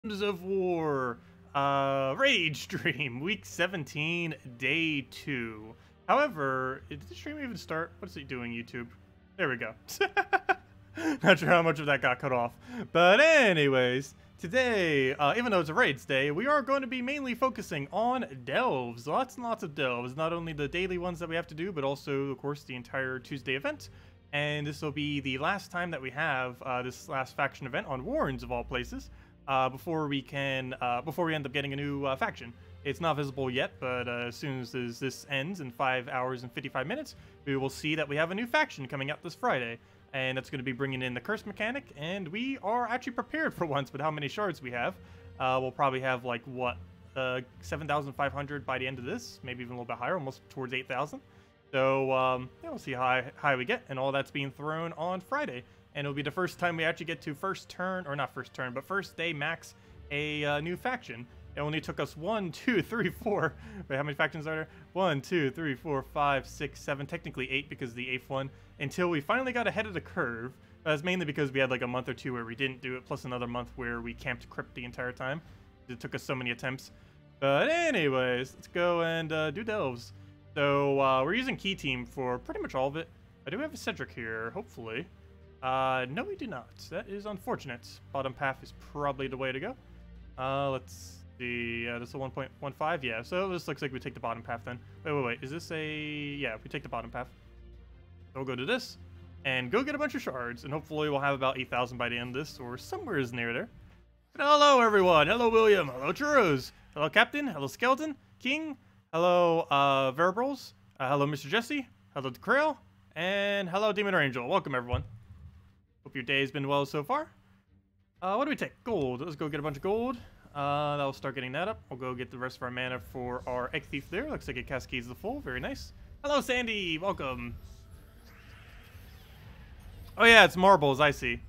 Winds of War, Rage stream, week 17, day 2. However, did the stream even start? What's it doing, YouTube? There we go. Not sure how much of that got cut off. But anyways, today, even though it's a raids day, we are going to be mainly focusing on delves. Lots and lots of delves. Not only the daily ones that we have to do, but also, of course, the entire Tuesday event. And this will be the last time that we have this last faction event on Warrens, of all places. Before we end up getting a new faction. It's not visible yet, but as soon as this ends in 5 hours and 55 minutes, we will see that we have a new faction coming out this Friday. And that's going to be bringing in the curse mechanic, and we are actually prepared for once with how many shards we have. We'll probably have, like, what, 7,500 by the end of this, maybe even a little bit higher, almost towards 8,000. So, yeah, we'll see how high we get, and all that's being thrown on Friday. And it'll be the first time we actually get to first day max a new faction. It only took us 1, 2, 3, 4. Wait, how many factions are there? 1, 2, 3, 4, 5, 6, 7. Technically 8 because of the 8th one. Until we finally got ahead of the curve. That's mainly because we had like a month or two where we didn't do it, plus another month where we camped crypt the entire time. It took us so many attempts. But anyways, let's go and do delves. So we're using key team for pretty much all of it. I do have a Cedric here, hopefully. No, we do not. That is unfortunate. Bottom path is probably the way to go. Let's see. This is a 1.15. Yeah, so this looks like we take the bottom path then. Wait. Is this a... Yeah, we take the bottom path. So we'll go to this and go get a bunch of shards. And hopefully we'll have about 8,000 by the end of this, or somewhere is near there. But hello, everyone. Hello, William. Hello, Churros. Hello, Captain. Hello, Skeleton. King. Hello, Verbrals. Hello, Mr. Jesse. Hello, Krail. And hello, Demon or Angel. Welcome, everyone. Hope your day has been well so far. What do we take? Gold. Let's go get a bunch of gold. That'll start getting that up. We'll go get the rest of our mana for our Egg Thief there. Looks like it cascades the full. Very nice. Hello, Sandy. Welcome. Oh, yeah, it's marbles. I see.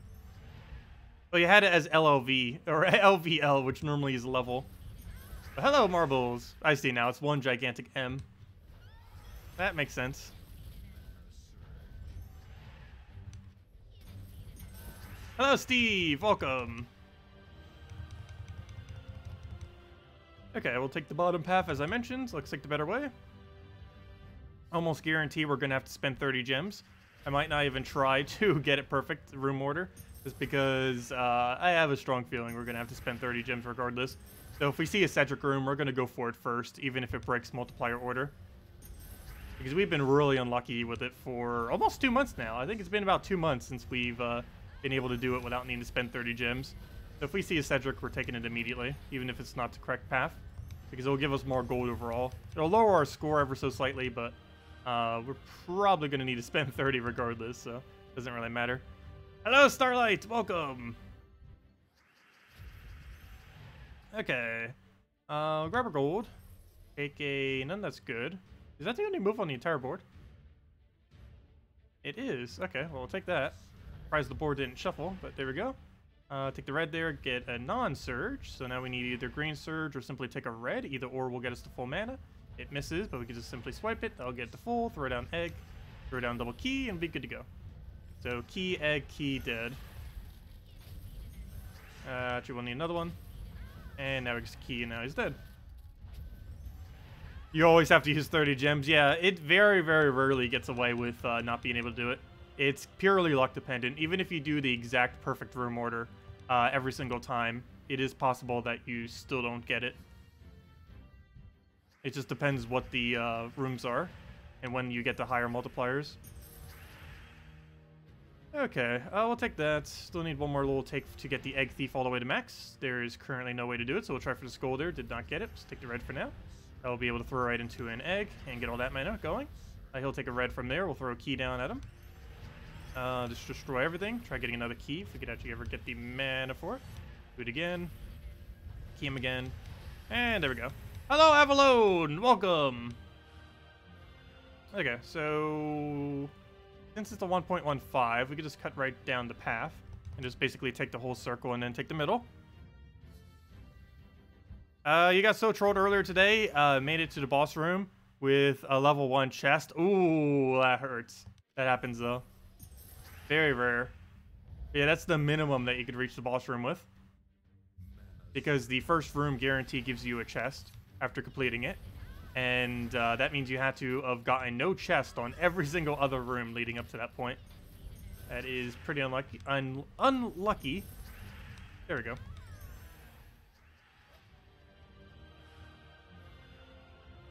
Well, you had it as LLV, or LVL, which normally is level. But hello, marbles. I see now. It's one gigantic M. That makes sense. Hello, Steve. Welcome. Okay, we'll take the bottom path, as I mentioned. Looks like the better way. Almost guarantee we're going to have to spend 30 gems. I might not even try to get it perfect, room order, just because I have a strong feeling we're going to have to spend 30 gems regardless. So if we see a Cedric room, we're going to go for it first, even if it breaks multiplier order. Because we've been really unlucky with it for almost 2 months now. I think it's been about 2 months since we've been able to do it without needing to spend 30 gems. So if we see a Cedric, we're taking it immediately, even if it's not the correct path, because it'll give us more gold overall. It'll lower our score ever so slightly, but we're probably going to need to spend 30 regardless, so it doesn't really matter. Hello, Starlight! Welcome! Okay. Grab our gold. Take a... None, that's good. Is that the only move on the entire board? It is. Okay, well, we'll take that. Surprised the board didn't shuffle, but there we go. Take the red there, get a non-surge. So now we need either green surge or simply take a red. Either or will get us to full mana. It misses, but we can just simply swipe it. That'll get it to full, throw down egg, throw down double key, and be good to go. So key, egg, key, dead. Actually, we'll need another one. And now we just key, and now he's dead. You always have to use 30 gems. Yeah, it very, very rarely gets away with not being able to do it. It's purely luck dependent. Even if you do the exact perfect room order every single time, it is possible that you still don't get it. It just depends what the rooms are and when you get the higher multipliers. Okay, we'll take that. Still need one more little take to get the Egg Thief all the way to max. There is currently no way to do it, so we'll try for the skull there. Did not get it. Let's take the red for now. I'll be able to throw right into an egg and get all that mana going. He'll take a red from there. We'll throw a key down at him. Just destroy everything. Try getting another key if we could actually ever get the mana for it. Do it again. Key him again. And there we go. Hello, Avalone! Welcome! Okay, so... Since it's a 1.15, we could just cut right down the path and just basically take the whole circle and then take the middle. You got so trolled earlier today. Made it to the boss room with a level 1 chest. Ooh, that hurts. That happens, though. Very rare. Yeah, that's the minimum that you could reach the boss room with. because the first room guarantee gives you a chest after completing it. And that means you had to have gotten no chest on every single other room leading up to that point. That is pretty unlucky. Unlucky. There we go.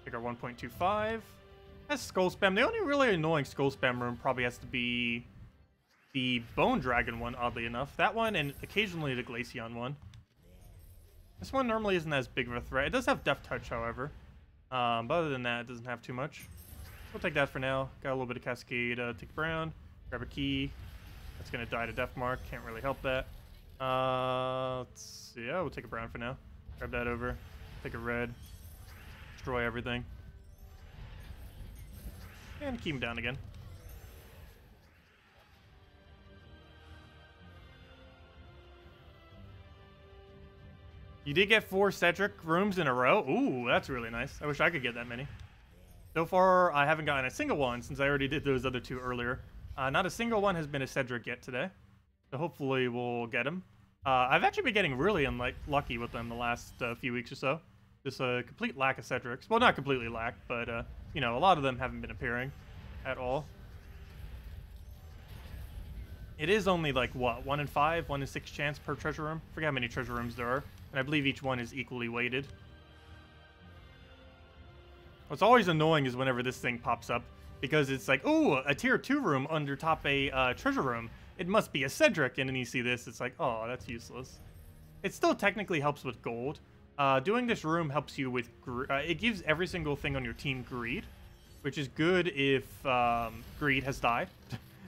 Take our 1.25. That's skull spam. The only really annoying skull spam room probably has to be the Bone Dragon one, oddly enough. That one and occasionally the Glaceon one. This one normally isn't as big of a threat. It does have Death Touch, however. But other than that, it doesn't have too much. We'll take that for now. Got a little bit of Cascade. Take Brown. Grab a key. That's going to die to Death Mark. Can't really help that. Let's see. Yeah, we'll take a Brown for now. Grab that over. Take a red. Destroy everything. And keep him down again. You did get 4 Cedric rooms in a row? Ooh, that's really nice. I wish I could get that many. So far, I haven't gotten a single one since I already did those other 2 earlier. Not a single one has been a Cedric yet today. So hopefully we'll get them. I've actually been getting really lucky with them the last few weeks or so. Just a complete lack of Cedrics. Well, not completely lack, but, you know, a lot of them haven't been appearing at all. It is only, like, what, 1 in 5, 1 in 6 chance per treasure room? I forget how many treasure rooms there are. And I believe each one is equally weighted. What's always annoying is whenever this thing pops up, because it's like, ooh, a tier 2 room under top a treasure room. It must be a Cedric, and then you see this, it's like, oh, that's useless. It still technically helps with gold. Doing this room helps you with, it gives every single thing on your team greed, which is good if greed has died,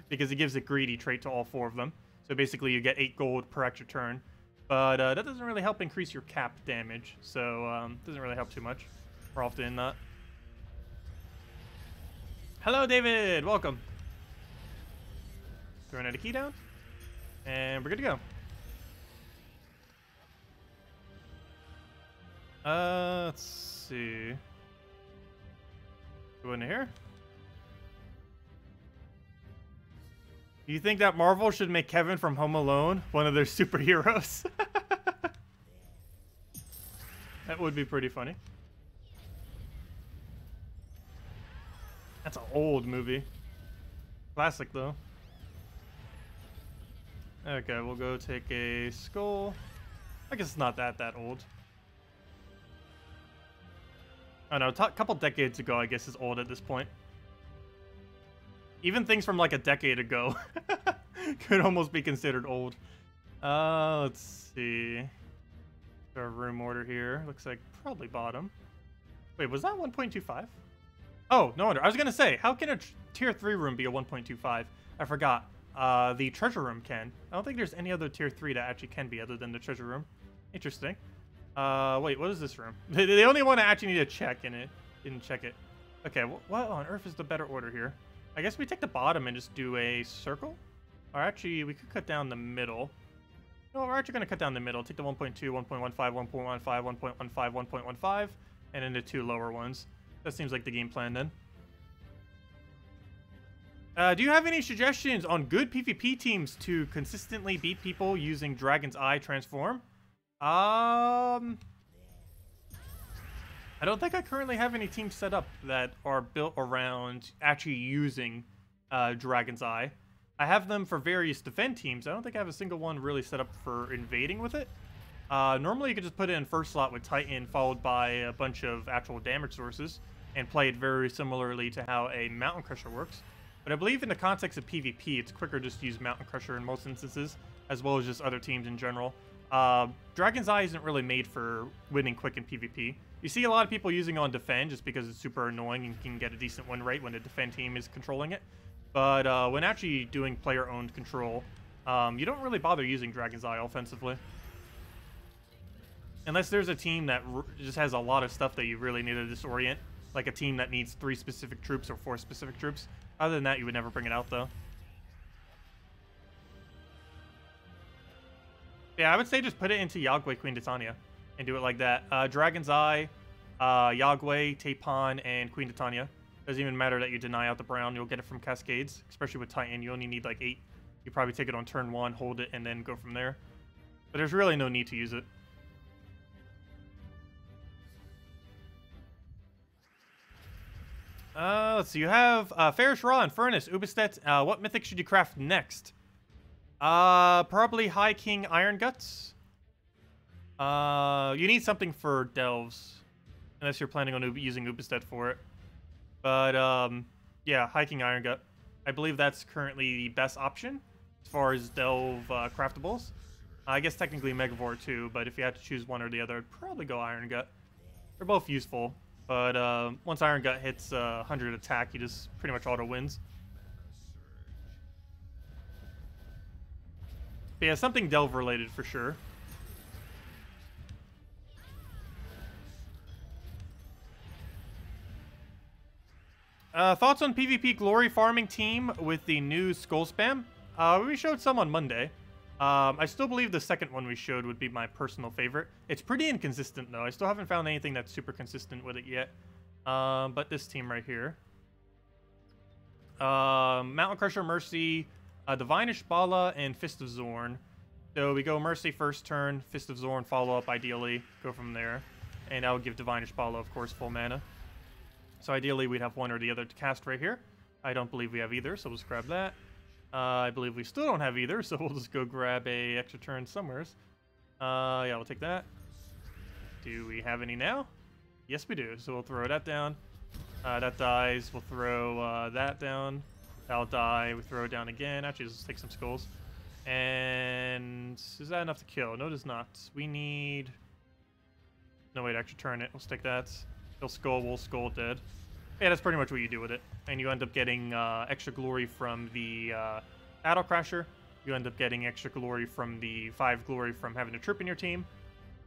because it gives a greedy trait to all 4 of them. So basically you get 8 gold per extra turn, but that doesn't really help increase your cap damage, so doesn't really help too much. We're often not. Hello, David! Welcome! Throwing out a key down, and we're good to go. Let's see. Go into here. Do you think that Marvel should make Kevin from Home Alone one of their superheroes? That would be pretty funny. That's an old movie. Classic, though. Okay, we'll go take a skull. I guess it's not that old. I don't know, a couple decades ago, I guess, is old at this point. Even things from like a decade ago could almost be considered old. Let's see. Our room order here. Looks like probably bottom. Wait, was that 1.25? Oh, no wonder. I was going to say, how can a tier 3 room be a 1.25? I forgot. The treasure room can. I don't think there's any other tier 3 that actually can be other than the treasure room. Interesting. Wait, what is this room? The only one I actually need to check in it. Didn't check it. Okay, what on earth is the better order here? I guess we take the bottom and just do a circle? Or actually, we could cut down the middle. No, we're actually going to cut down the middle. Take the 1.2, 1.15, 1.15, 1.15, 1.15, and then the 2 lower ones. That seems like the game plan then. Do you have any suggestions on good PvP teams to consistently beat people using Dragon's Eye Transform? I don't think I currently have any teams set up that are built around actually using Dragon's Eye. I have them for various defend teams. I don't think I have a single one really set up for invading with it. Normally you could just put it in first slot with Titan followed by a bunch of actual damage sources and play it very similarly to how a Mountain Crusher works. But I believe in the context of PvP, it's quicker just to use Mountain Crusher in most instances, as well as just other teams in general. Dragon's Eye isn't really made for winning quick in PvP. You see a lot of people using it on defend just because it's super annoying and can get a decent win rate when the defend team is controlling it. But when actually doing player-owned control, you don't really bother using Dragon's Eye offensively. Unless there's a team that just has a lot of stuff that you really need to disorient, like a team that needs 3 specific troops or 4 specific troops. Other than that, you would never bring it out, though. Yeah, I would say just put it into Yagwe Queen Titania and do it like that. Dragon's Eye, Yagwe, Tapon, and Queen Titania. Doesn't even matter that you deny out the brown. You'll get it from Cascades, especially with Titan. You only need like 8. You probably take it on turn 1, hold it, and then go from there. But there's really no need to use it. Let's see. You have Ferris Raw and Furnace, Ubistet. What mythic should you craft next? Probably High King Iron Guts. You need something for Delves, unless you're planning on using Ubistet for it. But yeah, High King Iron Gut. I believe that's currently the best option as far as Delve craftables. I guess technically Megavore too, but if you had to choose one or the other, I'd probably go Iron Gut. They're both useful, but once Iron Gut hits 100 attack, he just pretty much auto wins. But yeah, something Delve related for sure. Thoughts on PvP Glory farming team with the new Skull Spam? We showed some on Monday. I still believe the second one we showed would be my personal favorite. It's pretty inconsistent, though. I still haven't found anything that's super consistent with it yet. But this team right here. Mountain Crusher, Mercy, Divine Ishbala, and Fist of Zorn. So we go Mercy first turn, Fist of Zorn follow up ideally, go from there. And I would give Divine Ishbala, of course, full mana. So ideally we'd have one or the other to cast right here. I don't believe we have either, so we'll just grab that. I believe we still don't have either, so we'll just go grab a extra turn somewheres. Yeah, we'll take that. Do we have any now? Yes, we do. So we'll throw that down. That dies. We'll throw that down. That'll die. We throw it down again. Actually, let's take some skulls. And is that enough to kill? No, it is not. We need... No, wait, extra turn it. We'll stick that. He'll skull, we'll skull, dead. Yeah, that's pretty much what you do with it. And you end up getting extra glory from the Battle Crasher. You end up getting extra glory from the 5 glory from having a trip in your team.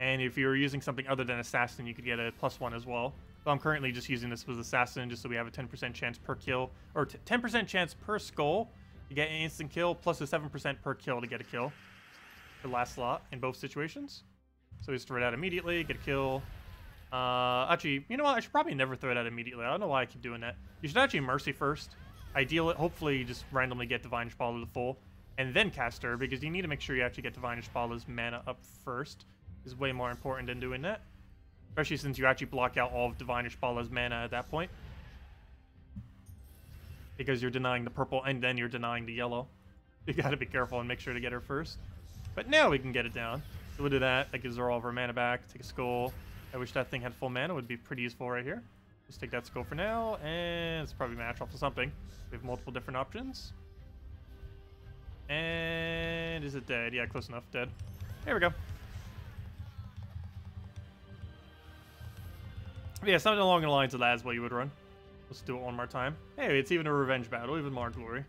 And if you're using something other than Assassin, you could get a +1 as well. So I'm currently just using this with Assassin just so we have a 10% chance per kill, or 10% chance per skull to get an instant kill, plus a 7% per kill to get a kill. The last slot in both situations. So we just throw it out immediately, get a kill. Actually, you know what? I should probably never throw it out immediately. I don't know why I keep doing that. You should actually Mercy first. Ideal it. Hopefully, you just randomly get Divine Ishbala to full, and then cast her, because you need to make sure you actually get Divine Ishbala's mana up first. Is way more important than doing that. Especially since you actually block out all of Divine Ishbala's mana at that point. Because you're denying the purple, and then you're denying the yellow. You gotta be careful and make sure to get her first. But now we can get it down. So we'll do that. That gives her all of her mana back. Take a skull. I wish that thing had full mana. It would be pretty useful right here. Let's take that skull for now, and it's probably match off to something. We have multiple different options. And is it dead? Yeah, close enough. Dead. There we go. But yeah, something along the lines of that is what you would run. Let's do it one more time. Hey, it's even a revenge battle, even more glory.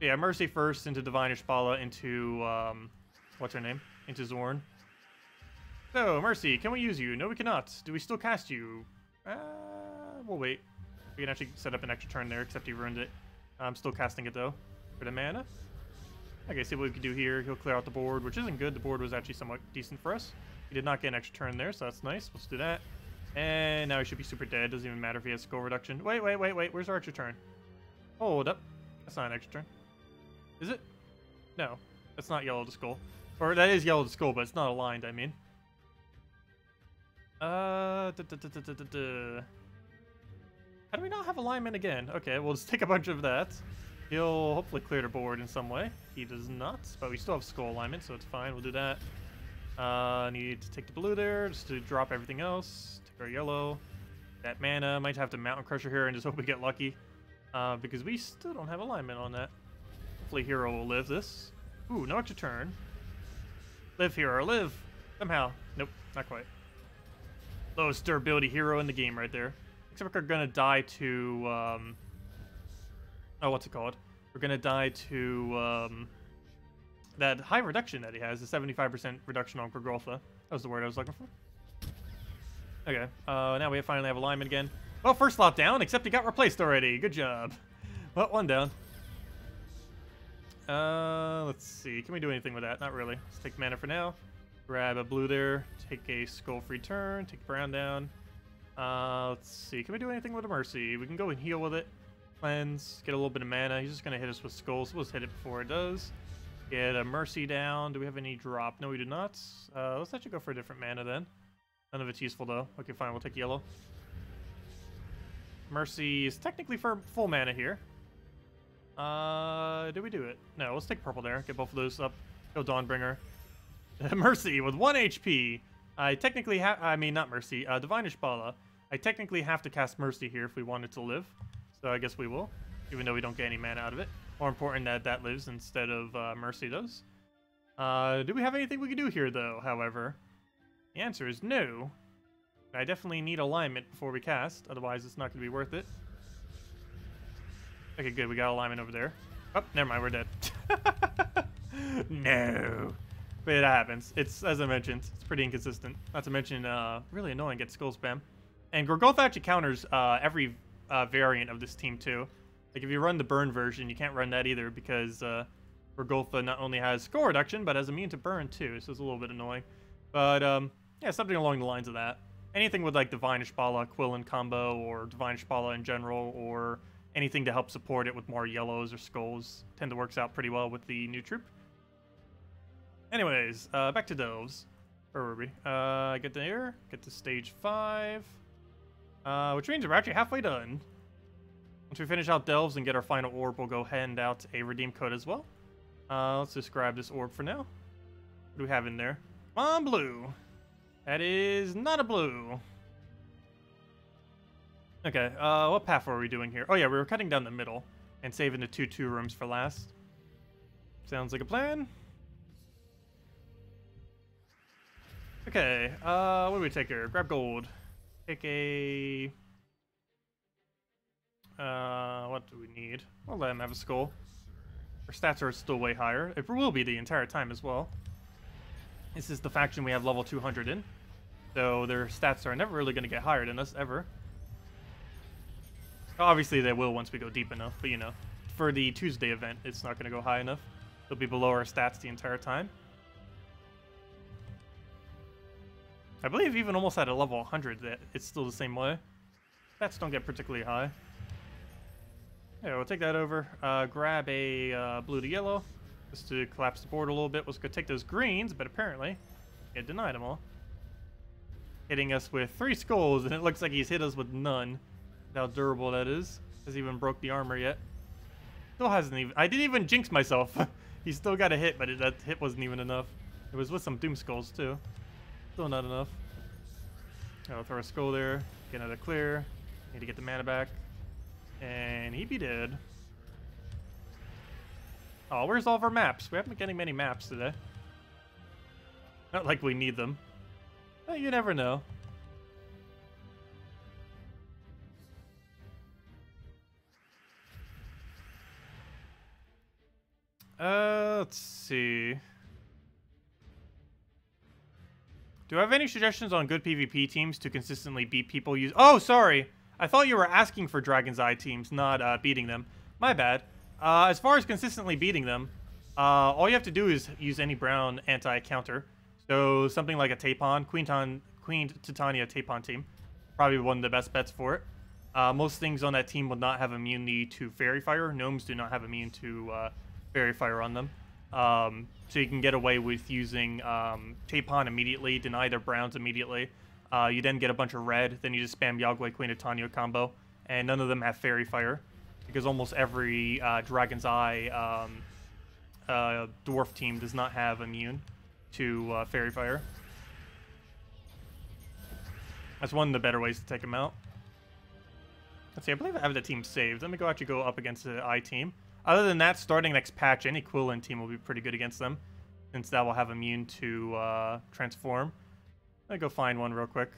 Yeah, Mercy first into Divine Ishbala into, what's her name? Into Zorn. So, Mercy, can we use you? No, we cannot. Do we still cast you? We'll wait. We can actually set up an extra turn there, except he ruined it. I'm still casting it, though, for the mana. Okay, see what we can do here. He'll clear out the board, which isn't good. The board was actually somewhat decent for us. He did not get an extra turn there, so that's nice. Let's do that. And now he should be super dead. Doesn't even matter if he has skull reduction. Wait. Where's our extra turn? Hold up. That's not an extra turn. Is it? No. That's not yellow to skull. Or that is yellow to skull, but it's not aligned, I mean. How do we not have alignment again? Okay, we'll just take a bunch of that. He'll hopefully clear the board in some way. He does not, but we still have skull alignment, so it's fine. We'll do that. Need to take the blue there just to drop everything else. Take our yellow. That mana. Might have to Mountain Crusher here and just hope we get lucky. Because we still don't have alignment on that. Hopefully Hero will live this. Ooh, no extra turn. Live, Hero, live! Somehow. Nope, not quite. Lowest durability hero in the game right there. Except we're gonna die to, oh, what's it called? We're gonna die to, that high reduction that he has, the 75% reduction on Grogolfa. That was the word I was looking for. Okay, now we finally have alignment again. Well, first slot down, except he got replaced already. Good job. Well, one down. Let's see. Can we do anything with that? Not really. Let's take mana for now. Grab a blue there. Take a skull-free turn. Take brown down. Let's see. Can we do anything with a Mercy? We can go and heal with it. Cleanse. Get a little bit of mana. He's just going to hit us with skulls. We'll just hit it before it does. Get a Mercy down. Do we have any drop? No, we do not. Let's actually go for a different mana then. None of it's useful, though. Okay, fine. We'll take yellow. Mercy is technically for full mana here. Did we do it? No, let's take purple there. Get both of those up. Go Dawnbringer. Mercy with 1 HP. I technically have... I mean, not Mercy. Divine Ishbala. I technically have to cast Mercy here if we want it to live. So I guess we will. Even though we don't get any mana out of it. More important that that lives instead of Mercy does. Do we have anything we can do here, though, however? The answer is no. I definitely need alignment before we cast. Otherwise, it's not going to be worth it. Okay, good. We got alignment over there. Oh, never mind. We're dead. No. But it happens. It's, as I mentioned, it's pretty inconsistent. Not to mention, really annoying get skull spam. And Gorgolfa actually counters every variant of this team, too. Like, if you run the burn version, you can't run that either because Gorgolfa not only has skull reduction, but has immune to burn, too. So it's a little bit annoying. But, yeah, something along the lines of that. Anything with, like, Divine Ishbala, Quillen combo, or Divine Ishbala in general, or anything to help support it with more yellows or skulls tend to works out pretty well with the new troop. Anyways, back to Delves. Where were we? Get there, get to stage 5. Which means we're actually halfway done. Once we finish out Delves and get our final orb, we'll go hand out a redeem code as well. Let's just grab this orb for now. What do we have in there? Come on, blue. That is not a blue. Okay, what path were we doing here? Oh yeah, we were cutting down the middle and saving the 2-2 rooms for last. Sounds like a plan. Okay, what do we take here? Grab gold. Take a... what do we need? We'll let him have a skull. Our stats are still way higher. It will be the entire time as well. This is the faction we have level 200 in. So their stats are never really going to get higher than us, ever. Obviously they will once we go deep enough, but you know, for the Tuesday event, it's not going to go high enough. They'll be below our stats the entire time. I believe even almost at a level 100 that it's still the same way. Stats don't get particularly high. Yeah, we'll take that over. Grab a blue to yellow, just to collapse the board a little bit. Let's go take those greens, but apparently it denied them all. Hitting us with 3 skulls, and it looks like he's hit us with none. How durable that is. Hasn't even broke the armor yet. Still hasn't even... I didn't even jinx myself. He still got a hit, but that hit wasn't even enough. It was with some Doom Skulls, too. Still not enough. I'll throw a skull there. Get another clear. Need to get the mana back. And he'd be dead. Oh, where's all of our maps? We haven't been getting many maps today. Not like we need them. But you never know. Let's see. Do I have any suggestions on good PvP teams to consistently beat people use... Oh, sorry! I thought you were asking for Dragon's Eye teams, not beating them. My bad. As far as consistently beating them, all you have to do is use any brown anti-counter. So something like a Tapon, Queen Titania Tapon team. Probably one of the best bets for it. Most things on that team will not have immunity to Fairy Fire. Gnomes do not have immune to Fairy Fire on them. So you can get away with using Tapon immediately, deny their browns immediately. You then get a bunch of red, then you just spam Yagway Queen of Tanya combo, and none of them have Fairy Fire, because almost every Dragon's Eye dwarf team does not have immune to Fairy Fire. That's one of the better ways to take them out. Let's see, I believe I have the team saved. Let me actually go up against the I team. Other than that, starting next patch, any Quillen team will be pretty good against them, since that will have immune to transform. Let me go find one real quick.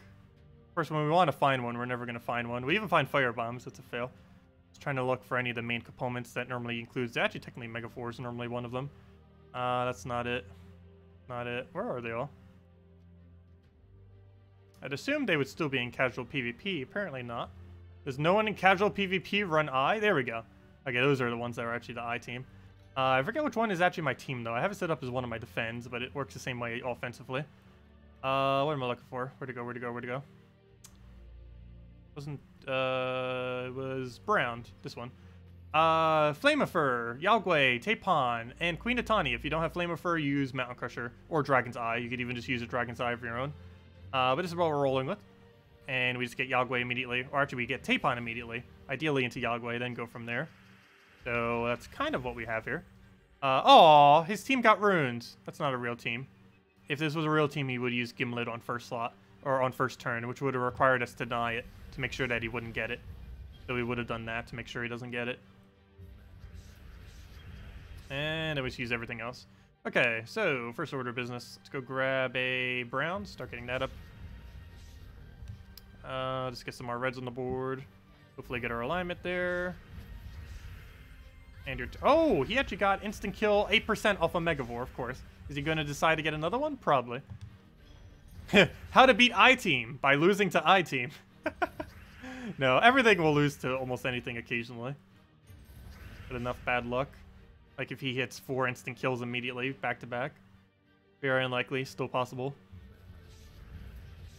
First, when we want to find one, we're never going to find one. We even find fire bombs. That's a fail. Just trying to look for any of the main components that normally includes. Actually, technically, Megaforce is normally one of them. That's not it. Not it. Where are they all? I'd assume they would still be in casual PvP. Apparently not. Does no one in casual PvP run I? There we go. Okay, those are the ones that are actually the I team. I forget which one is actually my team, though. I have it set up as one of my defends, but it works the same way offensively. What am I looking for? Where'd it go? Where'd it go? Where'd it go? Wasn't, it was brown. This one. Flameifer, Yagway, Tapon, and Queen Atani. If you don't have Flameifer, you use Mountain Crusher or Dragon's Eye. You could even just use a Dragon's Eye of your own. But this is what we're rolling with. and we just get Yagway immediately. Or actually, we get Tapon immediately. Ideally into Yagway, then go from there. So that's kind of what we have here. Oh, his team got runes. That's not a real team. If this was a real team, he would use Gimlet on first slot, or on first turn, which would have required us to deny it to make sure that he wouldn't get it. So we would have done that to make sure he doesn't get it. And then we just use everything else. Okay, so first order of business. Let's go grab a brown, start getting that up. Just get some more reds on the board. Hopefully get our alignment there. And oh, he actually got instant kill 8% off a Megavore, of course. Is he going to decide to get another one? Probably. How to beat I-Team by losing to I-Team. No, everything will lose to almost anything occasionally. But enough bad luck. Like if he hits 4 instant kills immediately, back to back. Very unlikely, still possible.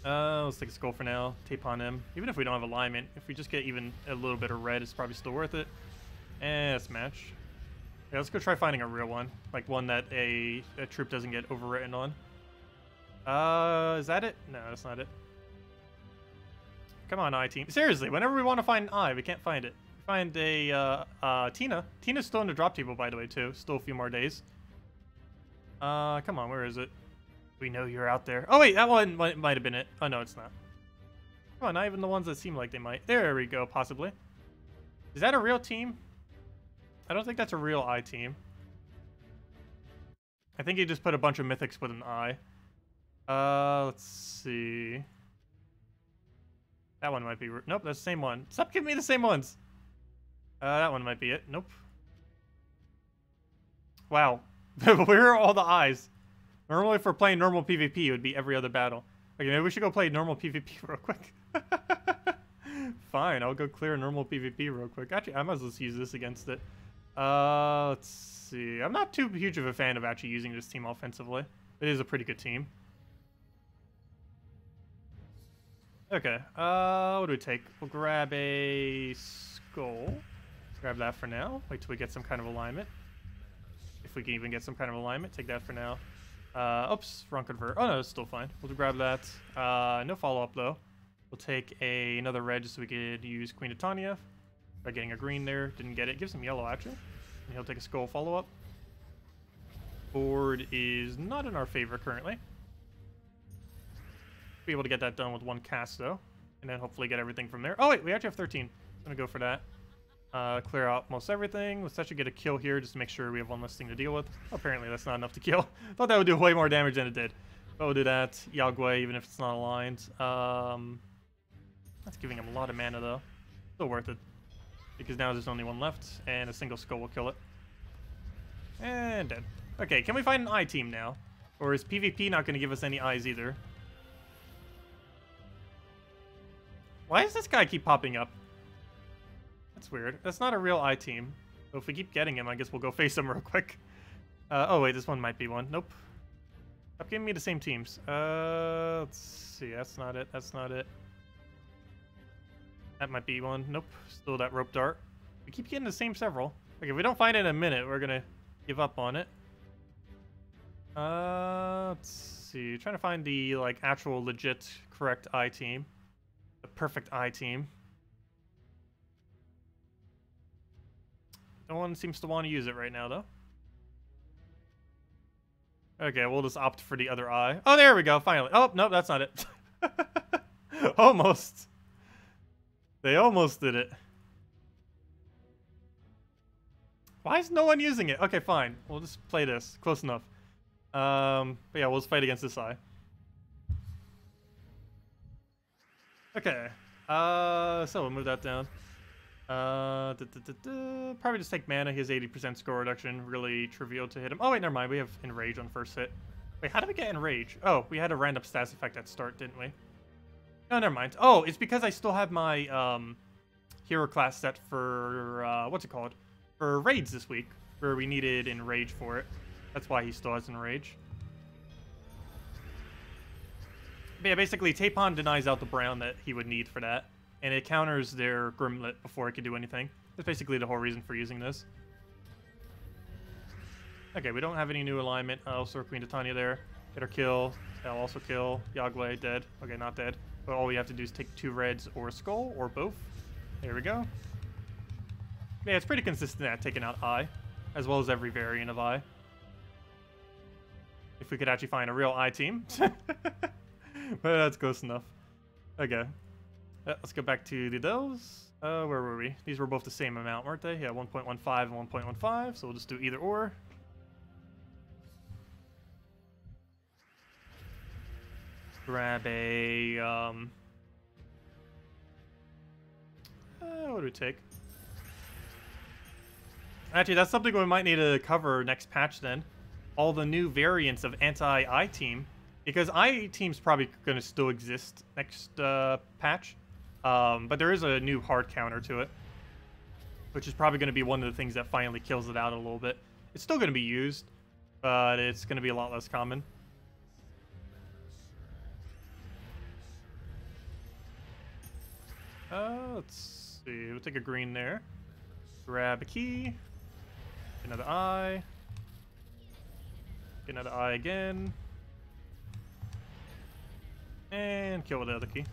Let's take a skull for now. Tape on him. Even if we don't have alignment, if we just get even a little bit of red, it's probably still worth it. And smash. Yeah, let's go try finding a real one. Like one that a troop doesn't get overwritten on. Is that it? No, that's not it. Come on, I-Team. Seriously, whenever we want to find an I, we can't find it. We find a, Tina. Tina's still in the drop table, by the way, too. Still a few more days. Come on, where is it? We know you're out there. Oh, wait, that one might have been it. Oh, no, it's not. Come on, not even the ones that seem like they might. There we go, possibly. Is that a real team? I don't think that's a real I-Team. I think he just put a bunch of mythics with an I. Let's see. That one might be... Nope, that's the same one. Stop giving me the same ones. That one might be it. Nope. Wow. Where are all the I's? Normally, if we're playing normal PvP, it would be every other battle. Okay, maybe we should go play normal PvP real quick. Fine, I'll go clear normal PvP real quick. Actually, I might as well use this against it. Let's see. I'm not too huge of a fan of actually using this team offensively. It is a pretty good team. Okay, what do we take? We'll grab a skull. Grab that for now. Wait till we get some kind of alignment. If we can even get some kind of alignment, take that for now. Oops, wrong convert. Oh no, it's still fine. We'll grab that. No follow-up though. We'll take another red just so we could use Queen of Tanya. By getting a green there, didn't get it. Give some yellow actually. And he'll take a skull follow-up. Board is not in our favor currently. Be able to get that done with one cast though, and then hopefully get everything from there. Oh wait, we actually have 13. I'm gonna go for that. Clear out most everything. Let's actually get a kill here just to make sure we have one less thing to deal with. Apparently that's not enough to kill. Thought that would do way more damage than it did. But we'll do that. Yagway, even if it's not aligned. That's giving him a lot of mana though. Still worth it. Because now there's only one left, and a single skull will kill it. And dead. Okay, can we find an I-Team now? Or is PvP not going to give us any eyes either? Why does this guy keep popping up? That's weird. That's not a real I-Team. So if we keep getting him, I guess we'll go face him real quick. Oh wait, this one might be one. Nope. Stop giving me the same teams. Let's see. That's not it. That's not it. That might be one. Nope. Still that rope dart. We keep getting the same several. Okay, if we don't find it in a minute, we're gonna give up on it. Let's see. Trying to find the like actual legit correct I-Team. The perfect I-Team. No one seems to want to use it right now, though. Okay, we'll just opt for the other eye. Oh, there we go, finally. Oh, no, that's not it. Almost. They almost did it. Why is no one using it? Okay, fine. We'll just play this. Close enough. But yeah, we'll just fight against this eye. Okay. So we'll move that down. Probably just take mana. He has 80% score reduction. Really trivial to hit him. Oh wait, never mind. We have Enrage on first hit. Wait, how did we get Enrage? Oh, we had a random stats effect at start, didn't we? No, never mind. Oh, it's because I still have my hero class set for what's it called? For raids this week, where we needed Enrage for it. That's why he still has Enrage. But yeah, basically, Tapon denies out the brown that he would need for that. And it counters their Grimlet before it could do anything. That's basically the whole reason for using this. Okay, we don't have any new alignment. Also, Queen of Tanya there. Get our kill. That'll also kill. Yagway, dead. Okay, not dead. But all we have to do is take 2 reds or a skull, or both. There we go. Yeah, it's pretty consistent at taking out Eye, as well as every variant of Eye. If we could actually find a real Eye team. But that's close enough. Okay. Let's go back to those. Where were we? These were both the same amount, weren't they? Yeah, 1.15 and 1.15, so we'll just do either or. Grab a, what do we take? Actually, that's something we might need to cover next patch then. All the new variants of anti-Eye team. Because Eye team's probably going to still exist next patch. But there is a new hard counter to it. Which is probably going to be one of the things that finally kills it out a little bit. It's still going to be used, but it's going to be a lot less common. Let's see. We'll take a green there. Grab a key. Another eye. Get another eye again. And kill with the other key.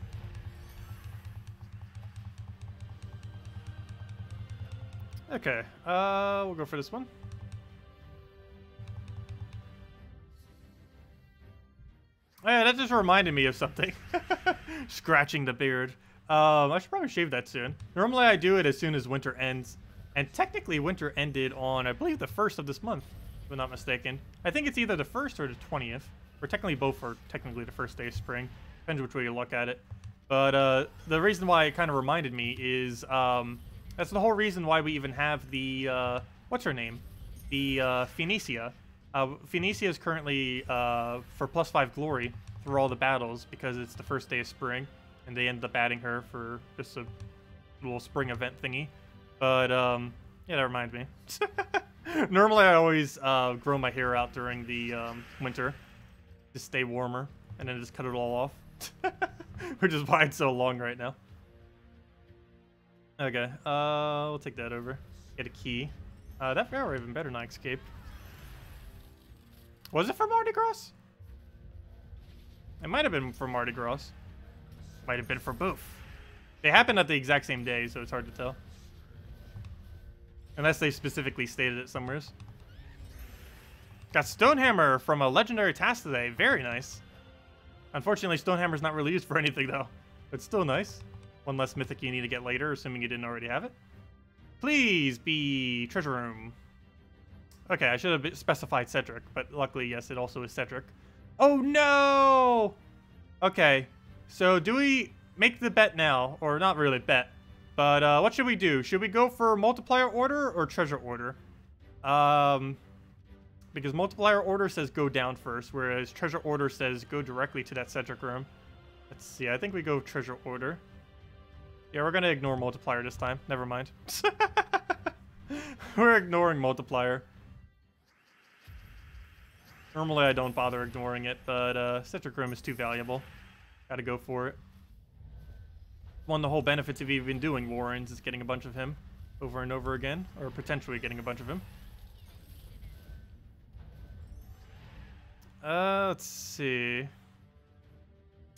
Okay. We'll go for this one. Yeah, that just reminded me of something. Scratching the beard. I should probably shave that soon. Normally I do it as soon as winter ends. And technically winter ended on, I believe, the 1st of this month, if I'm not mistaken. I think it's either the 1st or the 20th. Or technically both are technically the first day of spring. Depends which way you look at it. But the reason why it kind of reminded me is that's the whole reason why we even have the, what's her name? The Phoenicia. Phoenicia is currently for +5 glory through all the battles because it's the first day of spring. And they ended up adding her for just a little spring event thingy. But, yeah, that reminds me. Normally, I always grow my hair out during the winter to stay warmer. And then just cut it all off. Which is why it's so long right now. Okay, we'll take that over. Get a key. That Pharaoh even better not escape. Was it for Mardi Gras? It might have been for Mardi Gras. Might have been for both. They happened at the exact same day, so it's hard to tell. Unless they specifically stated it somewhere. Got Stonehammer from a legendary task today. Very nice. Unfortunately, Stonehammer's not really used for anything, though. But still nice. One less mythic you need to get later, assuming you didn't already have it. Please be treasure room. Okay, I should have specified Cedric, but luckily, yes, it also is Cedric. Oh, no! Okay. So, do we make the bet now? Or not really bet. But, what should we do? Should we go for multiplier order or treasure order? Because multiplier order says go down first, whereas treasure order says go directly to that Cedric room. Let's see, I think we go treasure order. Yeah, we're gonna ignore multiplier this time. Never mind. We're ignoring multiplier. Normally I don't bother ignoring it, but Cedric room is too valuable. Gotta go for it. One of the whole benefits of even doing Warrens is getting a bunch of him over and over again, or potentially getting a bunch of him. Let's see.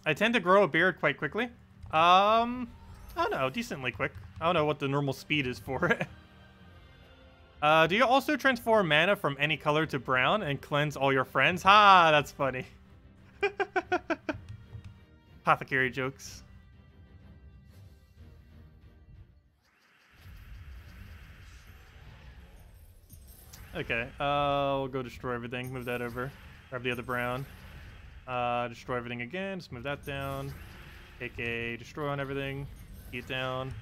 I tend to grow a beard quite quickly. I don't know, decently quick. I don't know what the normal speed is for it. Do you also transform mana from any color to brown and cleanse all your friends? Ha, that's funny. Apothecary jokes. Okay, we'll go destroy everything. Move that over. Grab the other brown. Destroy everything again. Just move that down. Take a destroy on everything. Key it down.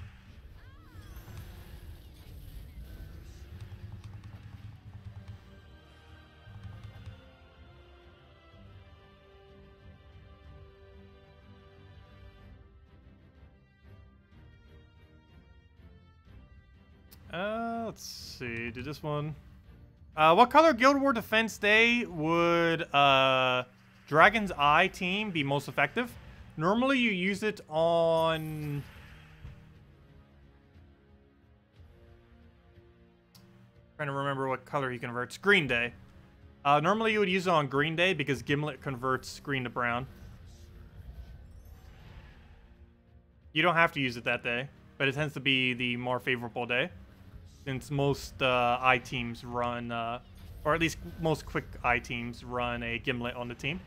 Let's see. Do this one. What color Guild War Defense Day would Dragon's Eye team be most effective? Normally you use it on... Trying to remember what color he converts. Green Day. Normally you would use it on green day because Gimlet converts green to brown. You don't have to use it that day, but it tends to be the more favorable day, since most I teams run, or at least most quick I teams run a Gimlet on the team,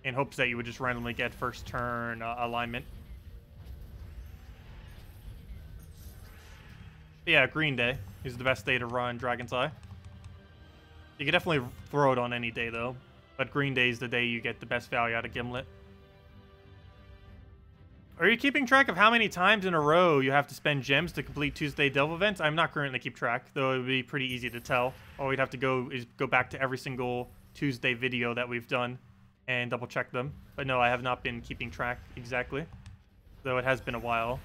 in hopes that you would just randomly get first turn alignment. But yeah, green day is the best day to run Dragon's Eye. You can definitely throw it on any day though, but green day is the day you get the best value out of Gimlet. Are you keeping track of how many times in a row you have to spend gems to complete Tuesday Delve events? I'm not currently keep track, though it would be pretty easy to tell. All we'd have to go is go back to every single Tuesday video that we've done and double check them. But no, I have not been keeping track exactly, though it has been a while.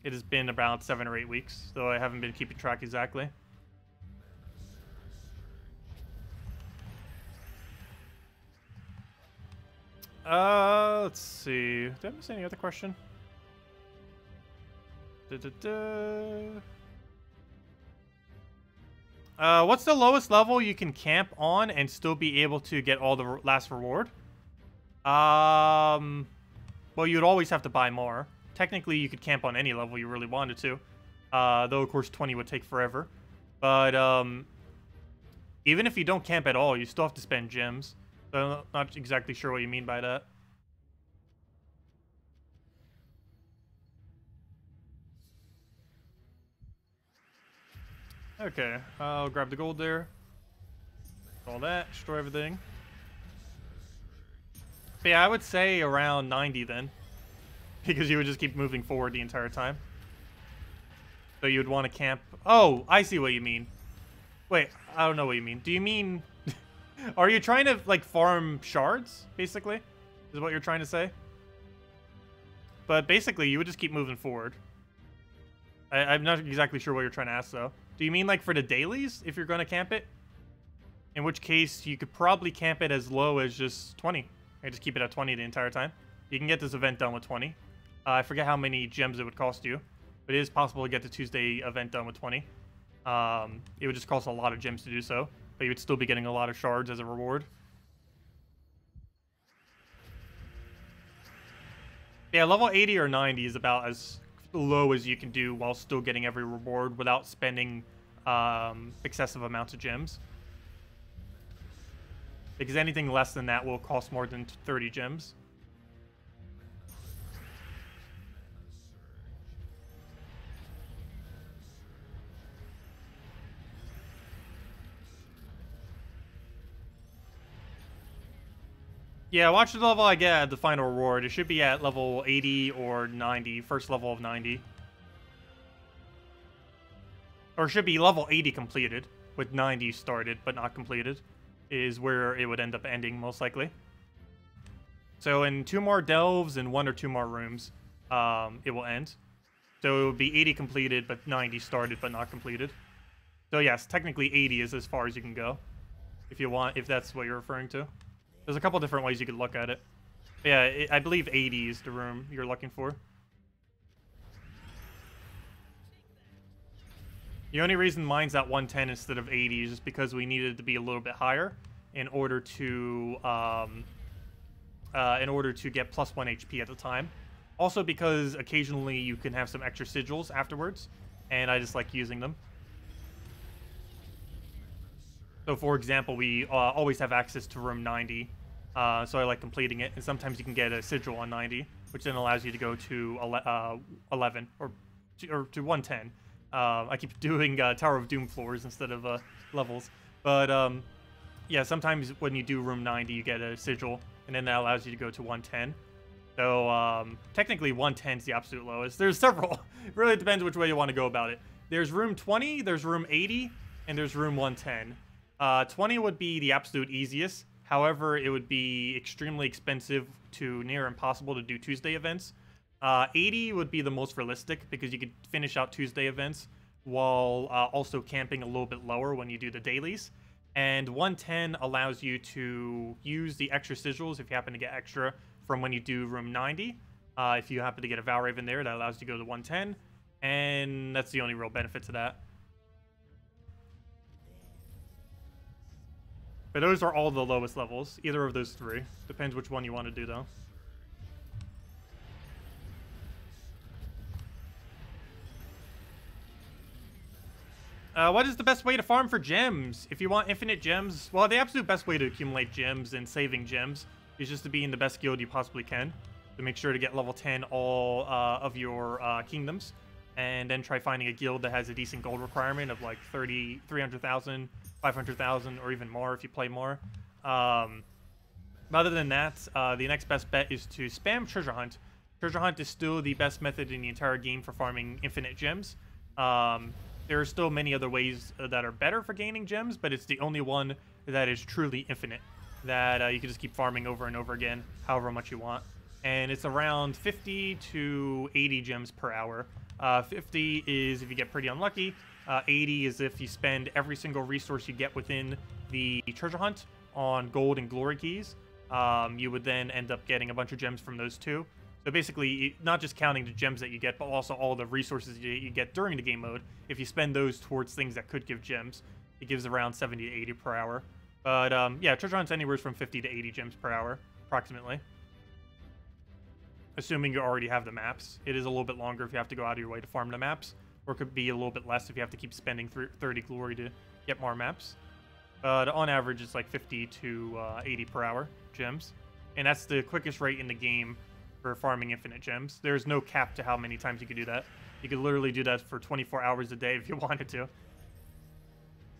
It has been about 7 or 8 weeks, though I haven't been keeping track exactly. Let's see. Did I miss any other question? What's the lowest level you can camp on and still be able to get all the last reward? Well, you'd always have to buy more. Technically, you could camp on any level you really wanted to. Though, of course, 20 would take forever. But, even if you don't camp at all, you still have to spend gems. So I'm not exactly sure what you mean by that. Okay, I'll grab the gold there. All that, destroy everything. But yeah, I would say around 90 then. Because you would just keep moving forward the entire time. So you would want to camp... Oh, I see what you mean. Wait, I don't know what you mean. Do you mean... Are you trying to, like, farm shards, basically? Is what you're trying to say? But basically, you would just keep moving forward. I'm not exactly sure what you're trying to ask, though. Do you mean, like, for the dailies, if you're going to camp it? In which case, you could probably camp it as low as just 20. And just keep it at 20 the entire time. You can get this event done with 20. I forget how many gems it would cost you. But it is possible to get the Tuesday event done with 20. It would just cost a lot of gems to do so. But you would still be getting a lot of shards as a reward. Yeah, level 80 or 90 is about as low as you can do while still getting every reward without spending excessive amounts of gems. Because anything less than that will cost more than 30 gems. Yeah, watch the level I get at the final reward. It should be at level 80 or 90, first level of 90. Or it should be level 80 completed, with 90 started but not completed, is where it would end up ending, most likely. So in 2 more delves and 1 or 2 more rooms, it will end. So it would be 80 completed, but 90 started but not completed. So yes, technically 80 is as far as you can go, if you want, if that's what you're referring to. There's a couple different ways you could look at it. But yeah, I believe 80 is the room you're looking for. The only reason mine's at 110 instead of 80 is just because we needed to be a little bit higher in order to get plus 1 HP at the time. Also because occasionally you can have some extra sigils afterwards, and I just like using them. So, for example, we always have access to room 90, so I like completing it. And sometimes you can get a sigil on 90, which then allows you to go to 11 or to 110. I keep doing Tower of Doom floors instead of levels. But, yeah, sometimes when you do room 90, you get a sigil, and then that allows you to go to 110. So, technically, 110 is the absolute lowest. There's several. It really depends which way you want to go about it. There's room 20, there's room 80, and there's room 110. 20 would be the absolute easiest. However, it would be extremely expensive to near impossible to do Tuesday events. 80 would be the most realistic because you could finish out Tuesday events while also camping a little bit lower when you do the dailies. And 110 allows you to use the extra sigils if you happen to get extra from when you do room 90. If you happen to get a Valraven there, that allows you to go to 110. And that's the only real benefit to that. But those are all the lowest levels. Either of those three. Depends which one you want to do, though. What is the best way to farm for gems? If you want infinite gems, well, the absolute best way to accumulate gems and saving gems is just to be in the best guild you possibly can. To make sure to get level 10 all of your kingdoms. And then try finding a guild that has a decent gold requirement of like 300,000, 500,000, or even more if you play more. Other than that, the next best bet is to spam Treasure Hunt. Treasure Hunt is still the best method in the entire game for farming infinite gems. There are still many other ways that are better for gaining gems, but it's the only one that is truly infinite. That you can just keep farming over and over again, however much you want. And it's around 50 to 80 gems per hour. 50 is if you get pretty unlucky. 80 is if you spend every single resource you get within the treasure hunt on gold and glory keys. You would then end up getting a bunch of gems from those two. So basically, not just counting the gems that you get, but also all the resources you get during the game mode. If you spend those towards things that could give gems, it gives around 70 to 80 per hour. But yeah, treasure hunt's anywhere from 50 to 80 gems per hour, approximately. Assuming you already have the maps. It is a little bit longer if you have to go out of your way to farm the maps. Or it could be a little bit less if you have to keep spending 30 glory to get more maps. But on average, it's like 50 to 80 per hour gems. And that's the quickest rate in the game for farming infinite gems. There's no cap to how many times you could do that. You could literally do that for 24 hours a day if you wanted to.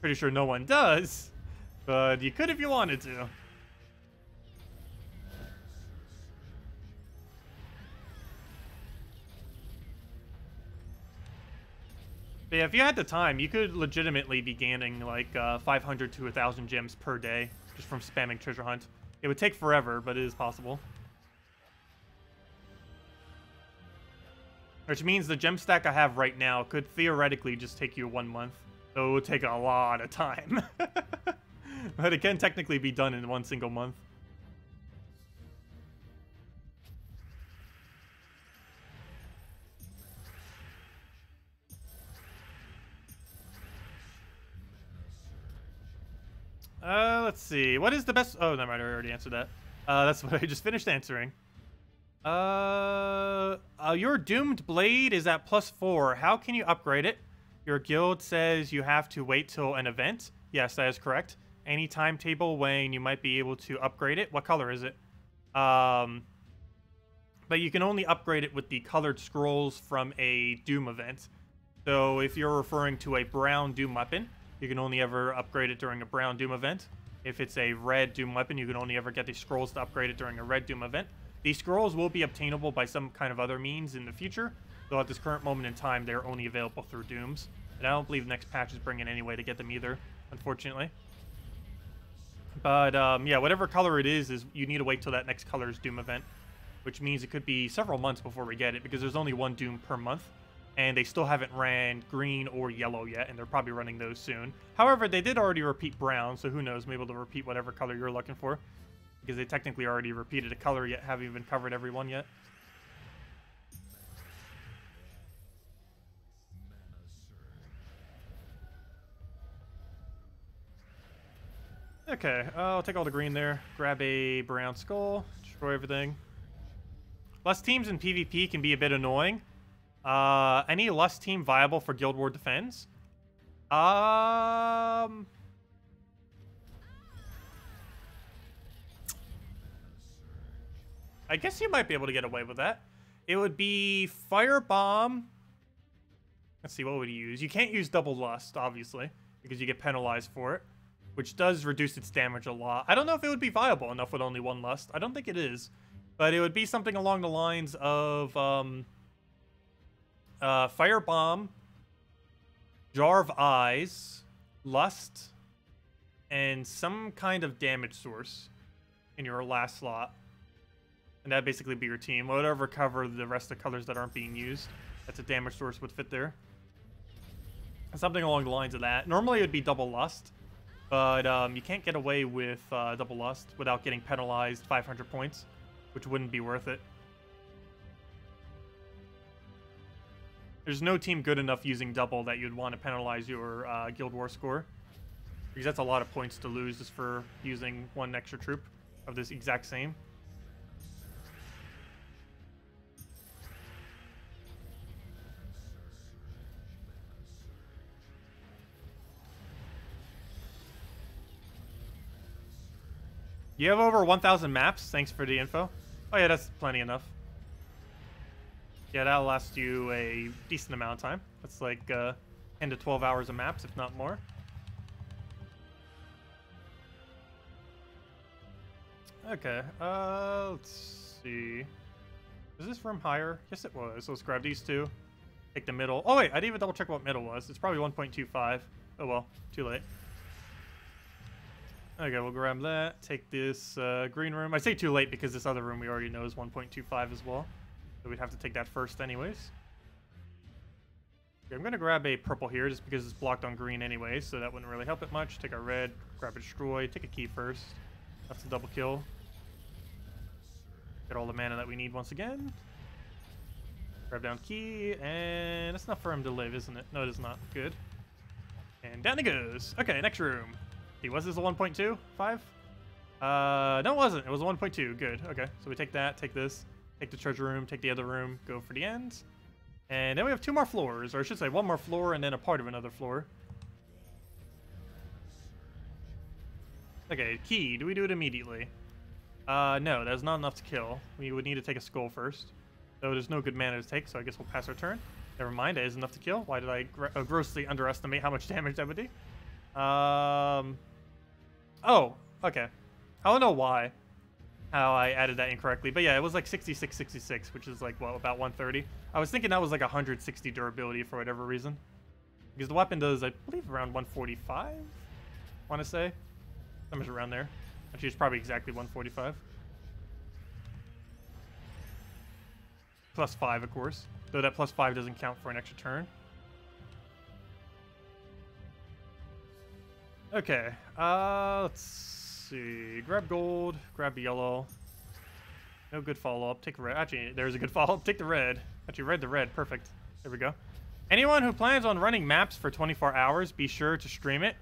Pretty sure no one does, but you could if you wanted to. But yeah, if you had the time, you could legitimately be gaining like 500 to 1,000 gems per day just from spamming treasure hunt. It would take forever, but it is possible. Which means the gem stack I have right now could theoretically just take you 1 month. So it would take a lot of time. But it can technically be done in 1 single month. Let's see. What is the best... Oh, never mind. I already answered that. That's what I just finished answering. Your Doomed Blade is at +4. How can you upgrade it? Your guild says you have to wait till an event. Yes, that is correct. Any timetable when you might be able to upgrade it. What color is it? But you can only upgrade it with the colored scrolls from a Doom event. So if you're referring to a brown Doom weapon, you can only ever upgrade it during a brown Doom event. If it's a red Doom weapon, you can only ever get the scrolls to upgrade it during a red Doom event. These scrolls will be obtainable by some kind of other means in the future, though at this current moment in time, they're only available through Dooms. And I don't believe the next patch is bringing any way to get them either, unfortunately. But yeah, whatever color it is you need to wait till that next color's Doom event, which means it could be several months before we get it, because there's only one Doom per month, and they still haven't ran green or yellow yet, and they're probably running those soon. However, they did already repeat brown, so who knows, maybe they'll repeat whatever color you're looking for. Because they technically already repeated a color yet haven't even covered every one yet. Okay, I'll take all the green there. Grab a brown skull. Destroy everything. Lust teams in PvP can be a bit annoying. Any Lust team viable for Guild War Defense? I guess you might be able to get away with that. It would be Firebomb. Let's see, what would you use? You can't use Double Lust, obviously, because you get penalized for it, which does reduce its damage a lot. I don't know if it would be viable enough with only one Lust. I don't think it is. But it would be something along the lines of Firebomb, Jar of Eyes, Lust, and some kind of damage source in your last slot. And that'd basically be your team. Whatever cover the rest of the colors that aren't being used, that's a damage source would fit there. Something along the lines of that. Normally it would be Double Lust, but you can't get away with Double Lust without getting penalized 500 points, which wouldn't be worth it. There's no team good enough using double that you'd want to penalize your Guild War score. Because that's a lot of points to lose just for using one extra troop of this exact same. You have over 1,000 maps. Thanks for the info. Oh yeah, that's plenty enough. Yeah, that'll last you a decent amount of time. That's like 10 to 12 hours of maps, if not more. Okay, let's see. Is this room higher? Yes, it was. So let's grab these two. Take the middle. Oh wait, I didn't even double check what middle was. It's probably 1.25. Oh well, too late. Okay, we'll grab that. Take this green room. I say too late because this other room we already know is 1.25 as well. So we'd have to take that first anyways. Okay, I'm going to grab a purple here just because it's blocked on green anyways, so that wouldn't really help it much. Take our red, grab a destroy, take a key first. That's a double kill. Get all the mana that we need once again. Grab down key, and it's not for him to live, isn't it? No, it is not. Good. And down he goes. Okay, next room. Was this a 1.25? No, it wasn't. It was a 1.2. Good. Okay, so we take that, take this, take the treasure room, take the other room, go for the end. And then we have 2 more floors, or I should say 1 more floor and then a part of another floor. Okay, key. Do we do it immediately? No, that's not enough to kill. We would need to take a skull first. So there's no good mana to take, so I guess we'll pass our turn. Never mind, that is enough to kill. Why did I grossly underestimate how much damage that would do? Oh, okay. I don't know why. How I added that incorrectly. But yeah, it was like 66, 66, which is like, what, about 130? I was thinking that was like 160 durability for whatever reason. Because the weapon does, I believe, around 145? I want to say. Somewhere around there. Actually, it's probably exactly 145. +5, of course. Though that +5 doesn't count for an extra turn. Okay, let's see. Grab gold, grab yellow. No good follow-up. Take red. Actually, there's a good follow-up. Take the red. Actually, red to red. Perfect. There we go. Anyone who plans on running maps for 24 hours, be sure to stream it.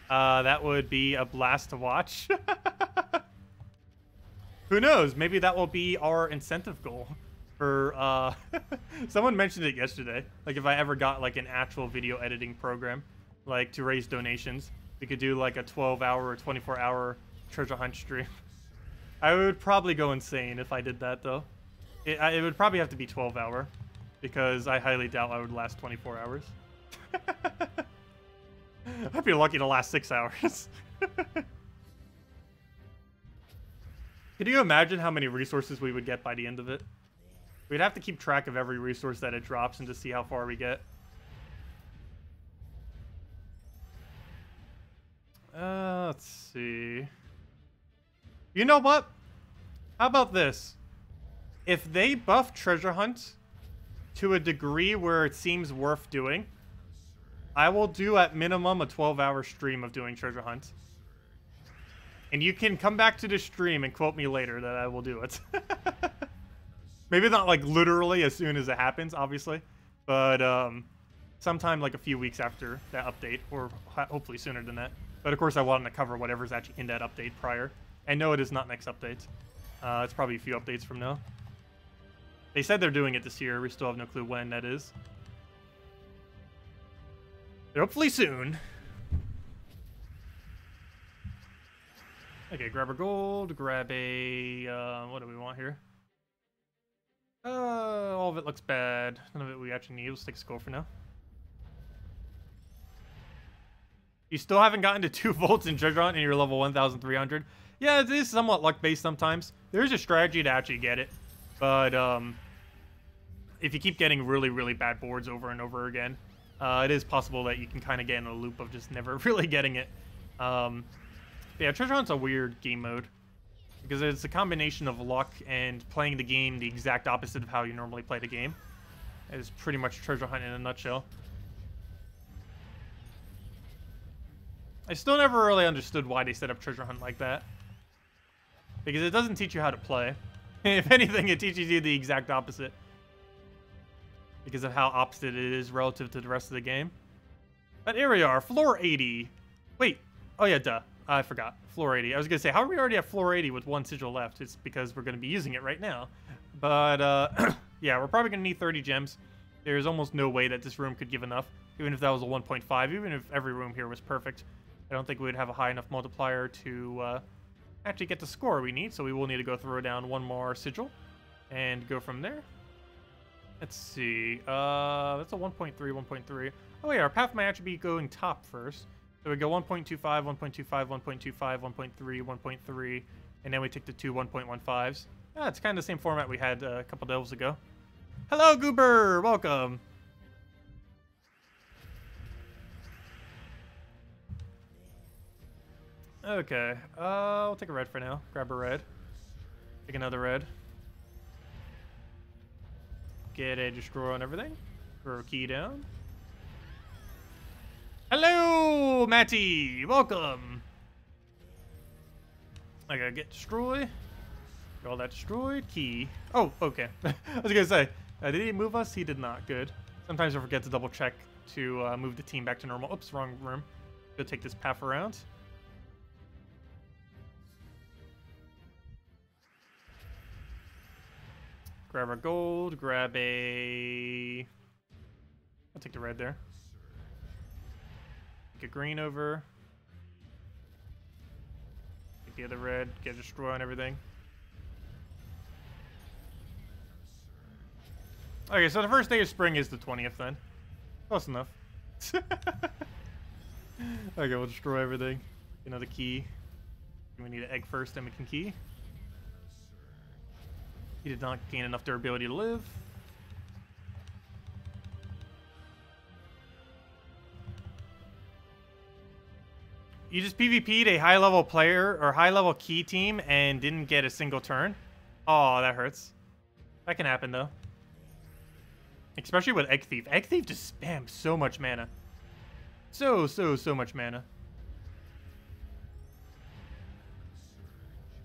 That would be a blast to watch. Who knows? Maybe that will be our incentive goal. For, someone mentioned it yesterday. Like, if I ever got, like, an actual video editing program, like, to raise donations. We could do like a 12-hour or 24-hour treasure hunt stream. I would probably go insane if I did that, though. It would probably have to be 12-hour, because I highly doubt I would last 24 hours. I'd be lucky to last 6 hours. Could you imagine how many resources we would get by the end of it? We'd have to keep track of every resource that it drops and to see how far we get. Let's see. You know what? How about this? If they buff Treasure Hunt to a degree where it seems worth doing, I will do at minimum a 12-hour stream of doing Treasure Hunt. And you can come back to the stream and quote me later that I will do it. Maybe not like literally as soon as it happens, obviously. But sometime like a few weeks after that update, or hopefully sooner than that. But of course I wanted to cover whatever's actually in that update prior. And no, it is not next update. It's probably a few updates from now. They said they're doing it this year. We still have no clue when that is. But hopefully soon. Okay, grab our gold. Grab a... what do we want here? All of it looks bad. None of it we actually need. Let's take a score for now. You still haven't gotten to 2 volts in Treasure Hunt and you're level 1,300. Yeah, it is somewhat luck-based sometimes. There's a strategy to actually get it. But, if you keep getting really, really bad boards over and over again, it is possible that you can kind of get in a loop of just never really getting it. Yeah, Treasure Hunt's a weird game mode. Because it's a combination of luck and playing the game the exact opposite of how you normally play the game. It's pretty much Treasure Hunt in a nutshell. I still never really understood why they set up Treasure Hunt like that. Because it doesn't teach you how to play. If anything, it teaches you the exact opposite. Because of how opposite it is relative to the rest of the game. But here we are, floor 80. Wait, Oh yeah, duh. I forgot. Floor 80. I was gonna say, how are we already at floor 80 with one sigil left? It's because we're gonna be using it right now. But yeah, we're probably gonna need 30 gems. There's almost no way that this room could give enough, even if that was a 1.5, even if every room here was perfect. I don't think we'd have a high enough multiplier to actually get the score we need, so we will need to go throw down one more sigil and go from there. Let's see. That's a 1.3, 1.3. Oh yeah, our path might actually be going top first. So we go 1.25, 1.25, 1.25, 1.3, 1.3, and then we take the two 1.15s. Ah, it's kind of the same format we had a couple delves ago. Hello, Goober! Welcome! Okay, we'll take a red for now. Grab a red. Take another red. Get a destroy on everything. Throw a key down. Hello, Matty! Welcome! I gotta get destroy. Get all that destroyed. Key. Oh, okay. I was gonna say, did he move us? He did not. Good. Sometimes I forget to double check to move the team back to normal. Oops, wrong room. Go take this path around. Grab our gold. Grab a... I'll take the red there. Take a green over. Take the other red. Get a destroy on everything. Okay, so the first day of spring is the 20th then. Close enough. Okay, we'll destroy everything. Another key. We need an egg first, then we can key. He did not gain enough durability to live. You just PvP'd a high-level player or high-level key team and didn't get a single turn? Oh, that hurts. That can happen, though. Especially with Egg Thief. Egg Thief just spams so much mana. So much mana.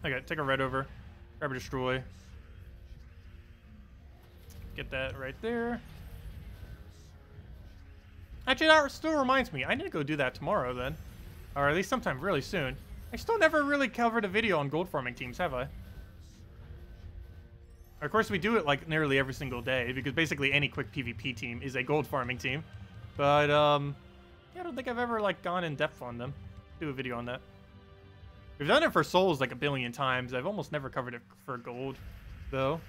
Okay, take a red over. Grab a destroy. Get that right there. Actually, that still reminds me. I need to go do that tomorrow, then. Or at least sometime really soon. I still never really covered a video on gold farming teams, have I? Of course, we do it like nearly every single day, because basically any quick PvP team is a gold farming team. But, yeah, I don't think I've ever, like, gone in depth on them. Do a video on that. We've done it for souls, like, a billion times. I've almost never covered it for gold, though.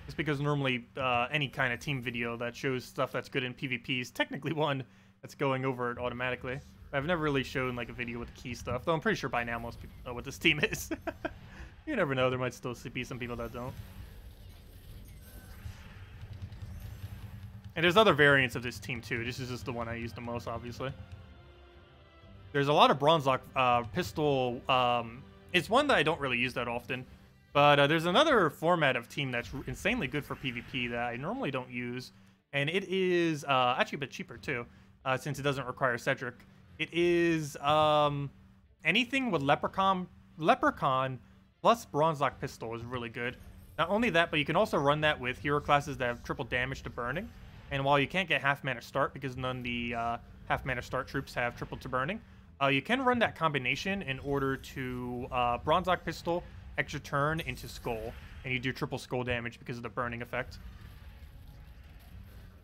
Just because normally any kind of team video that shows stuff that's good in PvP is technically one that's going over it automatically. I've never really shown, like, a video with key stuff, though I'm pretty sure by now most people know what this team is. You never know, there might still be some people that don't. And there's other variants of this team, too. This is just the one I use the most, obviously. There's a lot of Bronze Lock pistol. It's one that I don't really use that often. But there's another format of team that's insanely good for PvP that I normally don't use. And it is actually a bit cheaper, too, since it doesn't require Cedric. It is anything with Leprechaun plus Bronze Lock pistol is really good. Not only that, but you can also run that with hero classes that have triple damage to burning. And while you can't get half mana start because none of the half mana start troops have triple to burning, you can run that combination in order to Bronze Lock pistol, extra turn into skull, and you do triple skull damage because of the burning effect.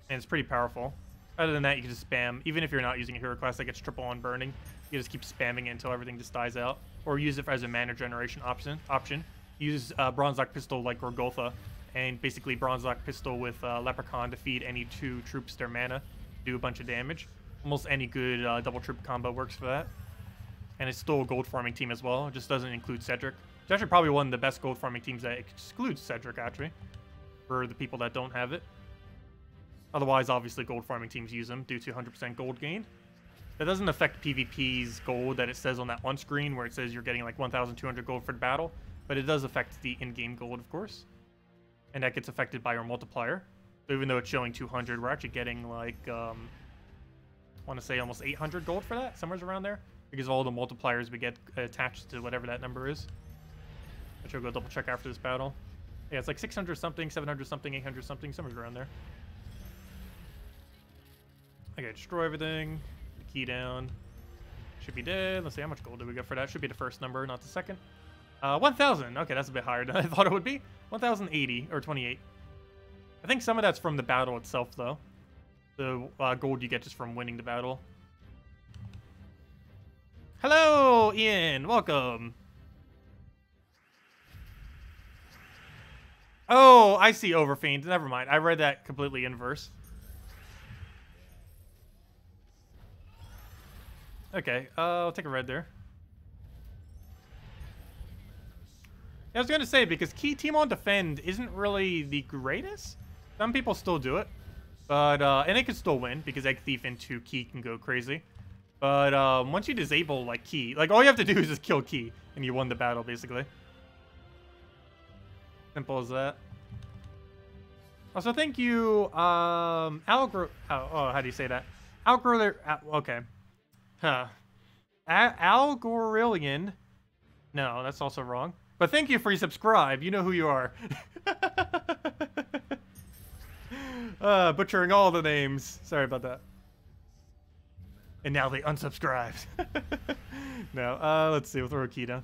And it's pretty powerful. Other than that, you can just spam. Even if you're not using a hero class that gets triple on burning, you just keep spamming it until everything just dies out. Or use it as a mana generation option. Use Bronze Lock pistol like Gorgotha, and basically Bronze Lock pistol with Leprechaun to feed any two troops their mana, do a bunch of damage. Almost any good double troop combo works for that. And it's still a gold farming team as well. It just doesn't include Cedric. It's actually probably one of the best gold farming teams that excludes Cedric, actually, for the people that don't have it. Otherwise, obviously, gold farming teams use them due to 100% gold gain. That doesn't affect PvP's gold that it says on that one screen where it says you're getting like 1,200 gold for the battle, but it does affect the in-game gold, of course. And that gets affected by our multiplier. So even though it's showing 200, we're actually getting like, I want to say almost 800 gold for that, somewhere around there, because of all the multipliers we get attached to whatever that number is. Which I'll go double check after this battle. Yeah, it's like 600 something, 700 something, 800 something, somewhere around there. Okay, destroy everything. Key down. Should be dead. Let's see, how much gold do we get for that? Should be the first number, not the second. 1,000. Okay, that's a bit higher than I thought it would be. 1,080 or 28. I think some of that's from the battle itself, though. The gold you get just from winning the battle. Hello, Ian. Welcome. Oh, I see Overfiend. Never mind. I read that completely inverse. Okay, I'll take a red there. I was going to say, because Key Team on Defend isn't really the greatest. Some people still do it. But, and they can still win, because Egg Thief into Key can go crazy. But, once you disable, like, Key, like, all you have to do is just kill Key, and you won the battle, basically. Simple as that. Also, thank you, how do you say that? Okay. Huh. Algorillion. No, that's also wrong. But thank you for your subscribe. You know who you are. Butchering all the names. Sorry about that. And now they unsubscribed. No, let's see. We'll throw a key down.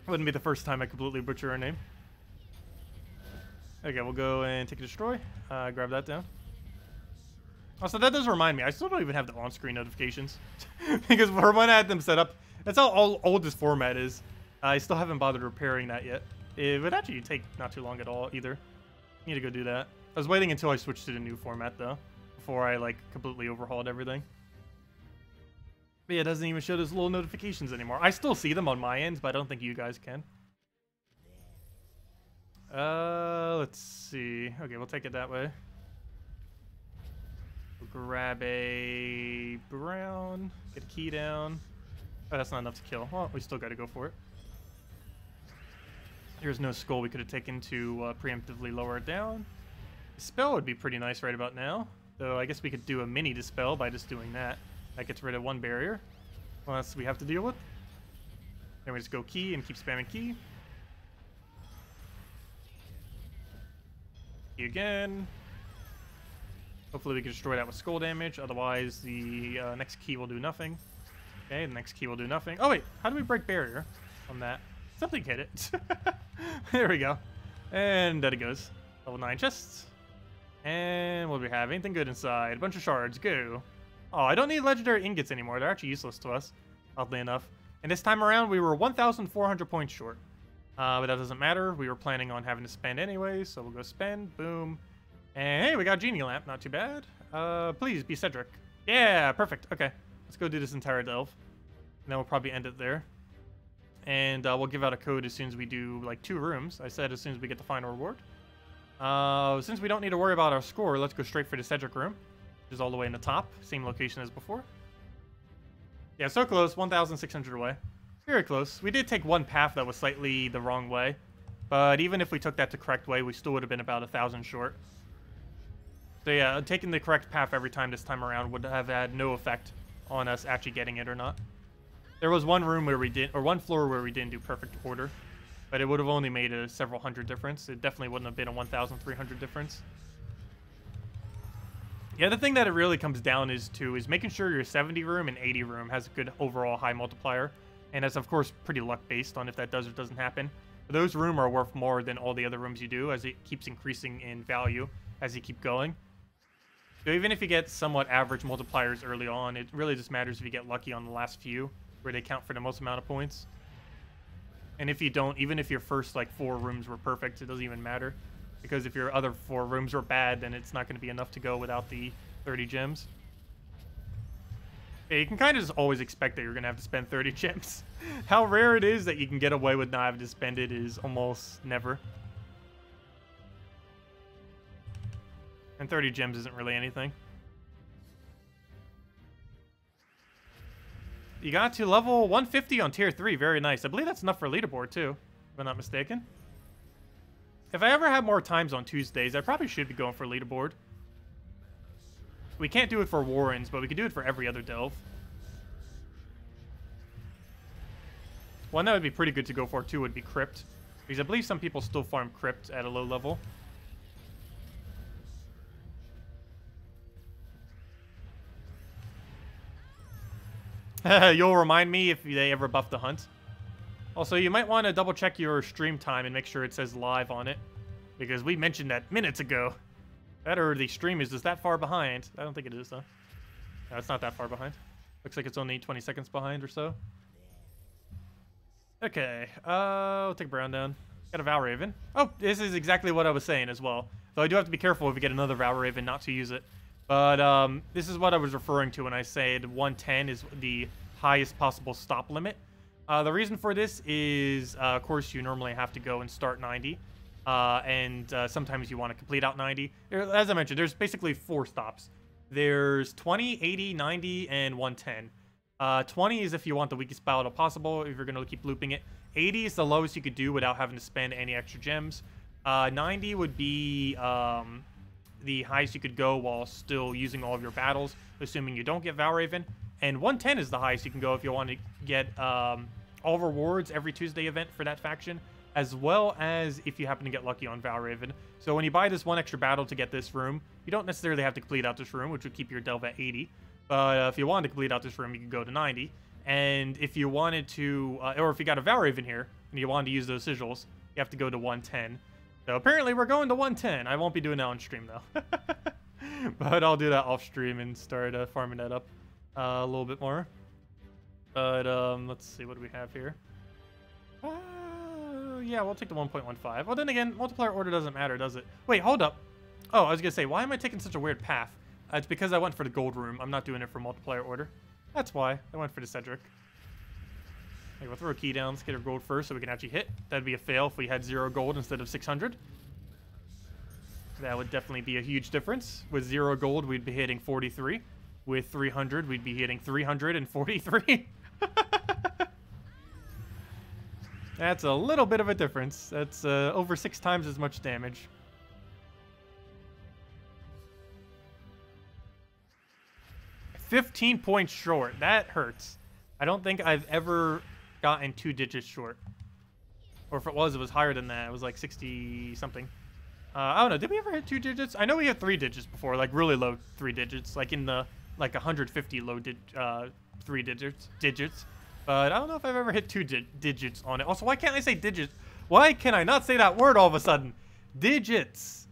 Wouldn't be the first time I completely butcher a name. Okay, we'll go and take a destroy. Grab that down. Also, that does remind me, I still don't even have the on-screen notifications. Because for when I had them set up, that's how old this format is. I still haven't bothered repairing that yet. It would actually take not too long at all, either. Need to go do that. I was waiting until I switched to the new format, though. Before I, like, completely overhauled everything. But yeah, it doesn't even show those little notifications anymore. I still see them on my end, but I don't think you guys can. Let's see. Okay, we'll take it that way. We'll grab a brown, get a key down. Oh, that's not enough to kill. Well, we still got to go for it. There's no skull we could have taken to preemptively lower it down. Dispel would be pretty nice right about now. Though I guess we could do a mini dispel by just doing that. That gets rid of one barrier. Well, that's what we have to deal with. Then we just go key and keep spamming key. Key again. Hopefully we can destroy that with skull damage. Otherwise, the next key will do nothing. Okay, the next key will do nothing. Oh, wait. How do we break barrier on that? Something hit it. There we go. And there it goes. Level 9 chests. And what do we have? Anything good inside? A bunch of shards. Go. Oh, I don't need legendary ingots anymore. They're actually useless to us, oddly enough. And this time around, we were 1,400 points short. But that doesn't matter. We were planning on having to spend anyway, so we'll go spend. Boom. And hey, we got Genie Lamp. Not too bad. Please be Cedric. Yeah, perfect. Okay. Let's go do this entire delve. And then we'll probably end it there. And we'll give out a code as soon as we do, like, 2 rooms. I said as soon as we get the final reward. Since we don't need to worry about our score, let's go straight for the Cedric room. Which is all the way in the top. Same location as before. Yeah, so close. 1,600 away. Very close. We did take one path that was slightly the wrong way. But even if we took that the correct way, we still would have been about 1,000 short. So yeah, taking the correct path every time this time around would have had no effect on us actually getting it or not. There was one room where we did, or one floor where we didn't do perfect order, but it would have only made a several hundred difference. It definitely wouldn't have been a 1,300 difference. Yeah, the thing that it really comes down is making sure your 70 room and 80 room has a good overall high multiplier, and that's of course pretty luck based on if that does or doesn't happen. But those rooms are worth more than all the other rooms you do, as it keeps increasing in value as you keep going. So even if you get somewhat average multipliers early on, it really just matters if you get lucky on the last few, where they count for the most amount of points. And if you don't, even if your first, like, 4 rooms were perfect, it doesn't even matter. Because if your other 4 rooms were bad, then it's not going to be enough to go without the 30 gems. Yeah, you can kind of just always expect that you're going to have to spend 30 gems. How rare it is that you can get away with not having to spend it is almost never. And 30 gems isn't really anything. You got to level 150 on tier 3. Very nice. I believe that's enough for leaderboard too, if I'm not mistaken. If I ever have more times on Tuesdays, I probably should be going for leaderboard. We can't do it for Warrens, but we can do it for every other delve. One that would be pretty good to go for too would be Crypt, because I believe some people still farm Crypt at a low level. You'll remind me if they ever buff the hunt. Also, you might want to double check your stream time and make sure it says live on it, because we mentioned that minutes ago. That or the stream is just that far behind. I don't think it is, though. No, it's not that far behind. Looks like it's only 20 seconds behind or so. Okay, we'll take Brown down. Got a Valraven. Oh, this is exactly what I was saying as well. Though I do have to be careful if we get another Valraven not to use it. But this is what I was referring to when I said 110 is the highest possible stop limit. The reason for this is, of course, you normally have to go and start 90. And sometimes you want to complete out 90. As I mentioned, there's basically 4 stops. There's 20, 80, 90, and 110. 20 is if you want the weakest battle possible, if you're going to keep looping it. 80 is the lowest you could do without having to spend any extra gems. 90 would be the highest you could go while still using all of your battles, assuming you don't get Valraven. And 110 is the highest you can go if you want to get all rewards every Tuesday event for that faction, as well as if you happen to get lucky on Valraven. So when you buy this 1 extra battle to get this room, you don't necessarily have to complete out this room, which would keep your delve at 80. But if you wanted to complete out this room, you could go to 90. And if you wanted to, or if you got a Valraven here, and you wanted to use those sigils, you have to go to 110. So apparently we're going to 110. I won't be doing that on stream, though. But I'll do that off stream and start farming that up a little bit more. But let's see, what do we have here? Yeah, we'll take the 1.15. Well, then again, multiplayer order doesn't matter, does it? Wait, hold up. Oh, I was going to say, why am I taking such a weird path? It's because I went for the gold room. I'm not doing it for multiplayer order. That's why. I went for the Cedric. Okay, we'll throw a key down. Let's get our gold first so we can actually hit. That'd be a fail if we had 0 gold instead of 600. That would definitely be a huge difference. With 0 gold, we'd be hitting 43. With 300, we'd be hitting 343. That's a little bit of a difference. That's over 6 times as much damage. $15 points short. That hurts. I don't think I've ever gotten 2 digits short. Or if it was higher than that. It was like 60 something. I don't know. Did we ever hit 2 digits? I know we hit 3 digits before, like really low 3 digits, like in the 150 low 3 digits. But I don't know if I've ever hit 2 digits on it. Also, why can't I say digits? Why can I not say that word all of a sudden? Digits.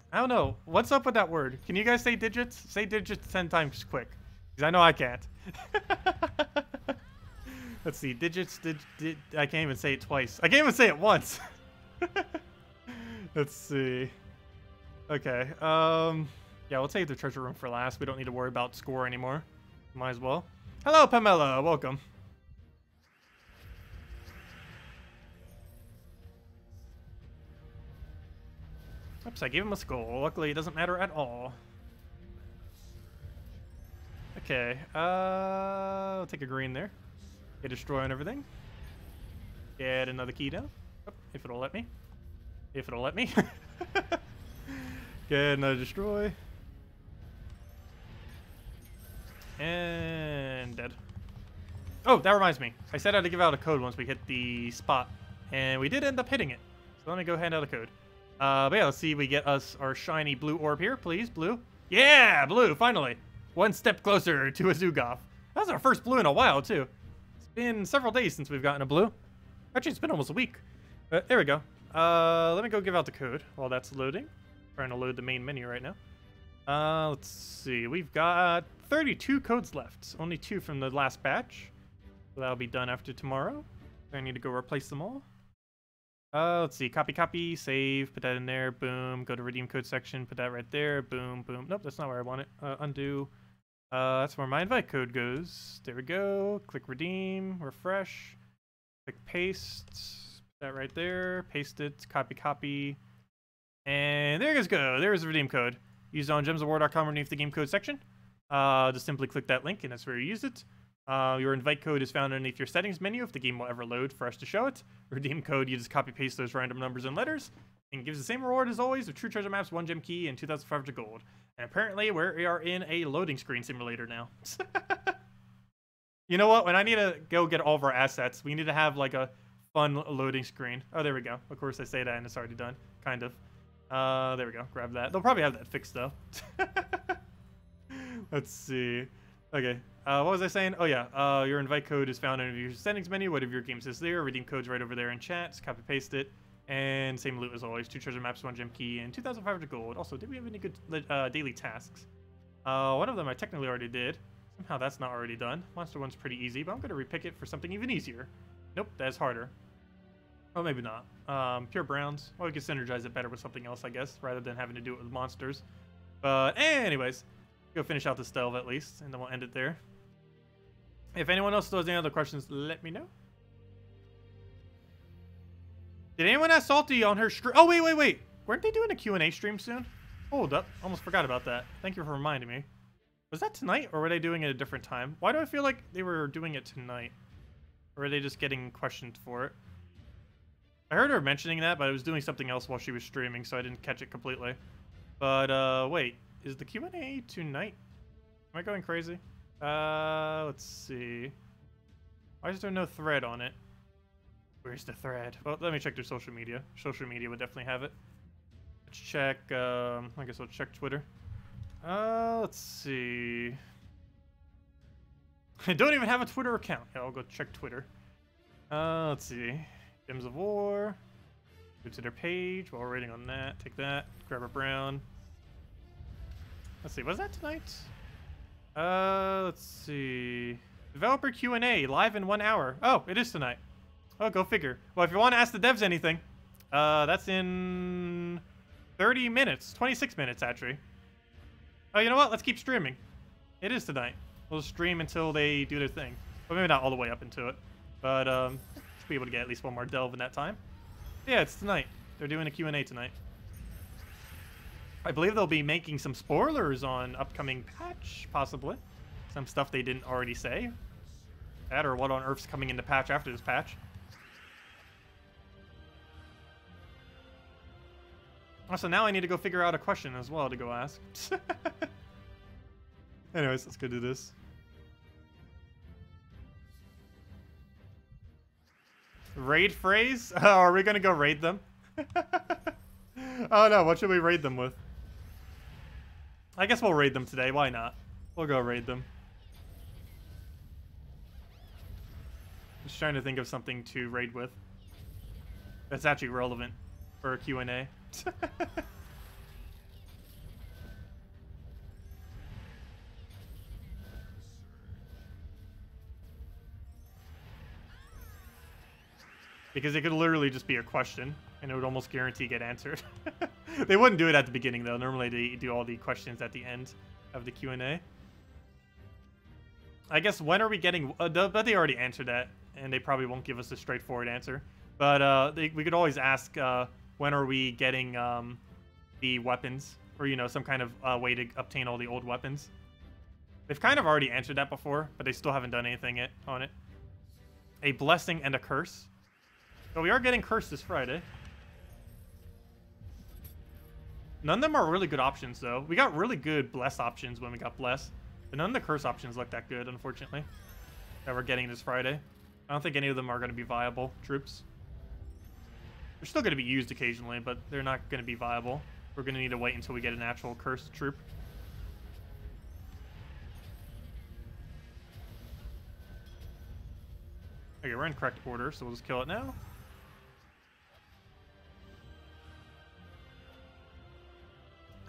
I don't know. What's up with that word? Can you guys say digits? Say digits 10 times quick. Because I know I can't. Let's see. Digits. I can't even say it twice. I can't even say it once. Let's see. Okay. Yeah, we'll take the treasure room for last. We don't need to worry about score anymore. Might as well. Hello, Pamela. Welcome. Oops, I gave him a skull. Luckily, it doesn't matter at all. Okay, I'll take a green there. Get destroy on everything. Get another key down. Oh, if it'll let me. If it'll let me. Get another destroy. And dead. Oh, that reminds me. I said I had to give out a code once we hit the spot. And we did end up hitting it. So let me go hand out a code. But yeah, let's see if we get us our shiny blue orb here. Please, blue. Yeah, blue, finally. 1 step closer to a Zugoff. That's our first blue in a while, too. It's been several days since we've gotten a blue. Actually, it's been almost a week. But there we go. Let me go give out the code while that's loading. Trying to load the main menu right now. Let's see. We've got 32 codes left. Only 2 from the last batch. So that'll be done after tomorrow. I need to go replace them all. Let's see. Copy, save. Put that in there. Boom. Go to redeem code section. Put that right there. Boom, boom. Nope, that's not where I want it. Undo. That's where my invite code goes. There we go. Click redeem. Refresh. Click paste. Put that right there. Paste it. Copy. And there you guys go. There's the redeem code. Use it on gemsofwar.com underneath the game code section. Just simply click that link and that's where you use it. Your invite code is found underneath your settings menu if the game will ever load for us to show it. Redeem code, you just copy paste those random numbers and letters and gives the same reward as always of true treasure maps, 1 gem key, and 2,500 gold. And apparently we are in a loading screen simulator now. You know what? When I need to go get all of our assets, we need to have like a fun loading screen. Oh, there we go. Of course I say that and it's already done. Kind of. There we go. Grab that. They'll probably have that fixed though. Let's see. Okay. What was I saying? Oh yeah. Your invite code is found under your settings menu. Whatever your game says there. Redeem code's right over there in chat. Just copy paste it. And same loot as always. 2 treasure maps, 1 gem key, and 2,500 gold. Also, did we have any good daily tasks? One of them I technically already did. Somehow that's not already done. Monster one's pretty easy, but I'm going to repick it for something even easier. Nope, that's harder. Well, maybe not. Pure browns. Well, we can synergize it better with something else, I guess, rather than having to do it with monsters. But anyways, go finish out this delve at least, and then we'll end it there. If anyone else still has any other questions, let me know. Did anyone ask Salty on her stream? Oh, wait. Weren't they doing a Q&A stream soon? Hold up. Almost forgot about that. Thank you for reminding me. Was that tonight, or were they doing it at a different time? Why do I feel like they were doing it tonight? Or were they just getting questioned for it? I heard her mentioning that, but I was doing something else while she was streaming, so I didn't catch it completely. But, wait. Is the Q&A tonight? Am I going crazy? Let's see. Why is there no thread on it? Where's the thread? Well, let me check their social media. Social media would definitely have it. Let's check, I guess I'll check Twitter. Let's see. I don't even have a Twitter account. Yeah, I'll go check Twitter. Let's see. Gems of War. Go to their page while we're waiting on that. Take that. Grab a brown. Let's see. Was that tonight? Let's see. Developer Q&A live in 1 hour. Oh, it is tonight. Oh, go figure. Well, if you want to ask the devs anything, that's in 30 minutes. 26 minutes, actually. Oh, you know what? Let's keep streaming. It is tonight. We'll stream until they do their thing. Well, maybe not all the way up into it. But, should be able to get at least one more delve in that time. Yeah, it's tonight. They're doing a Q&A tonight. I believe they'll be making some spoilers on upcoming patch, possibly. Some stuff they didn't already say. That or what on earth's coming into patch after this patch. Also, now I need to go figure out a question as well to go ask. Anyways, let's go do this. Raid phrase? Oh, are we gonna go raid them? Oh no, what should we raid them with? I guess we'll raid them today, why not? We'll go raid them. Just trying to think of something to raid with. That's actually relevant for a Q&A. Because it could literally just be a question, and it would almost guarantee get answered. They wouldn't do it at the beginning, though. Normally, they do all the questions at the end of the Q&A. I guess, when are we getting... but they already answered that, and they probably won't give us a straightforward answer. But we could always ask, when are we getting the weapons? Or, you know, some kind of way to obtain all the old weapons. They've kind of already answered that before, but they still haven't done anything yet on it. A blessing and a curse. So we are getting cursed this Friday. None of them are really good options, though. We got really good bless options when we got bless. But none of the curse options look that good, unfortunately. That we're getting this Friday. I don't think any of them are going to be viable troops. They're still going to be used occasionally, but they're not going to be viable. We're going to need to wait until we get an actual cursed troop. Okay, we're in correct order, so we'll just kill it now.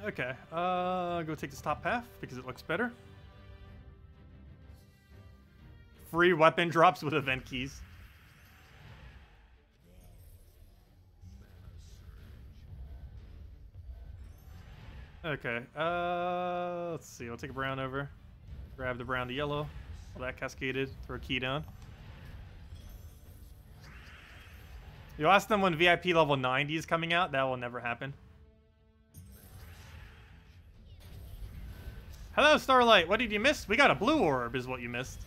Okay, go take this top path because it looks better. Free weapon drops with event keys. Okay, let's see. I'll take a brown over. Grab the brown to yellow. All that cascaded. Throw a key down. You ask them when VIP level 90 is coming out. That will never happen. Hello, Starlight. What did you miss? We got a blue orb is what you missed.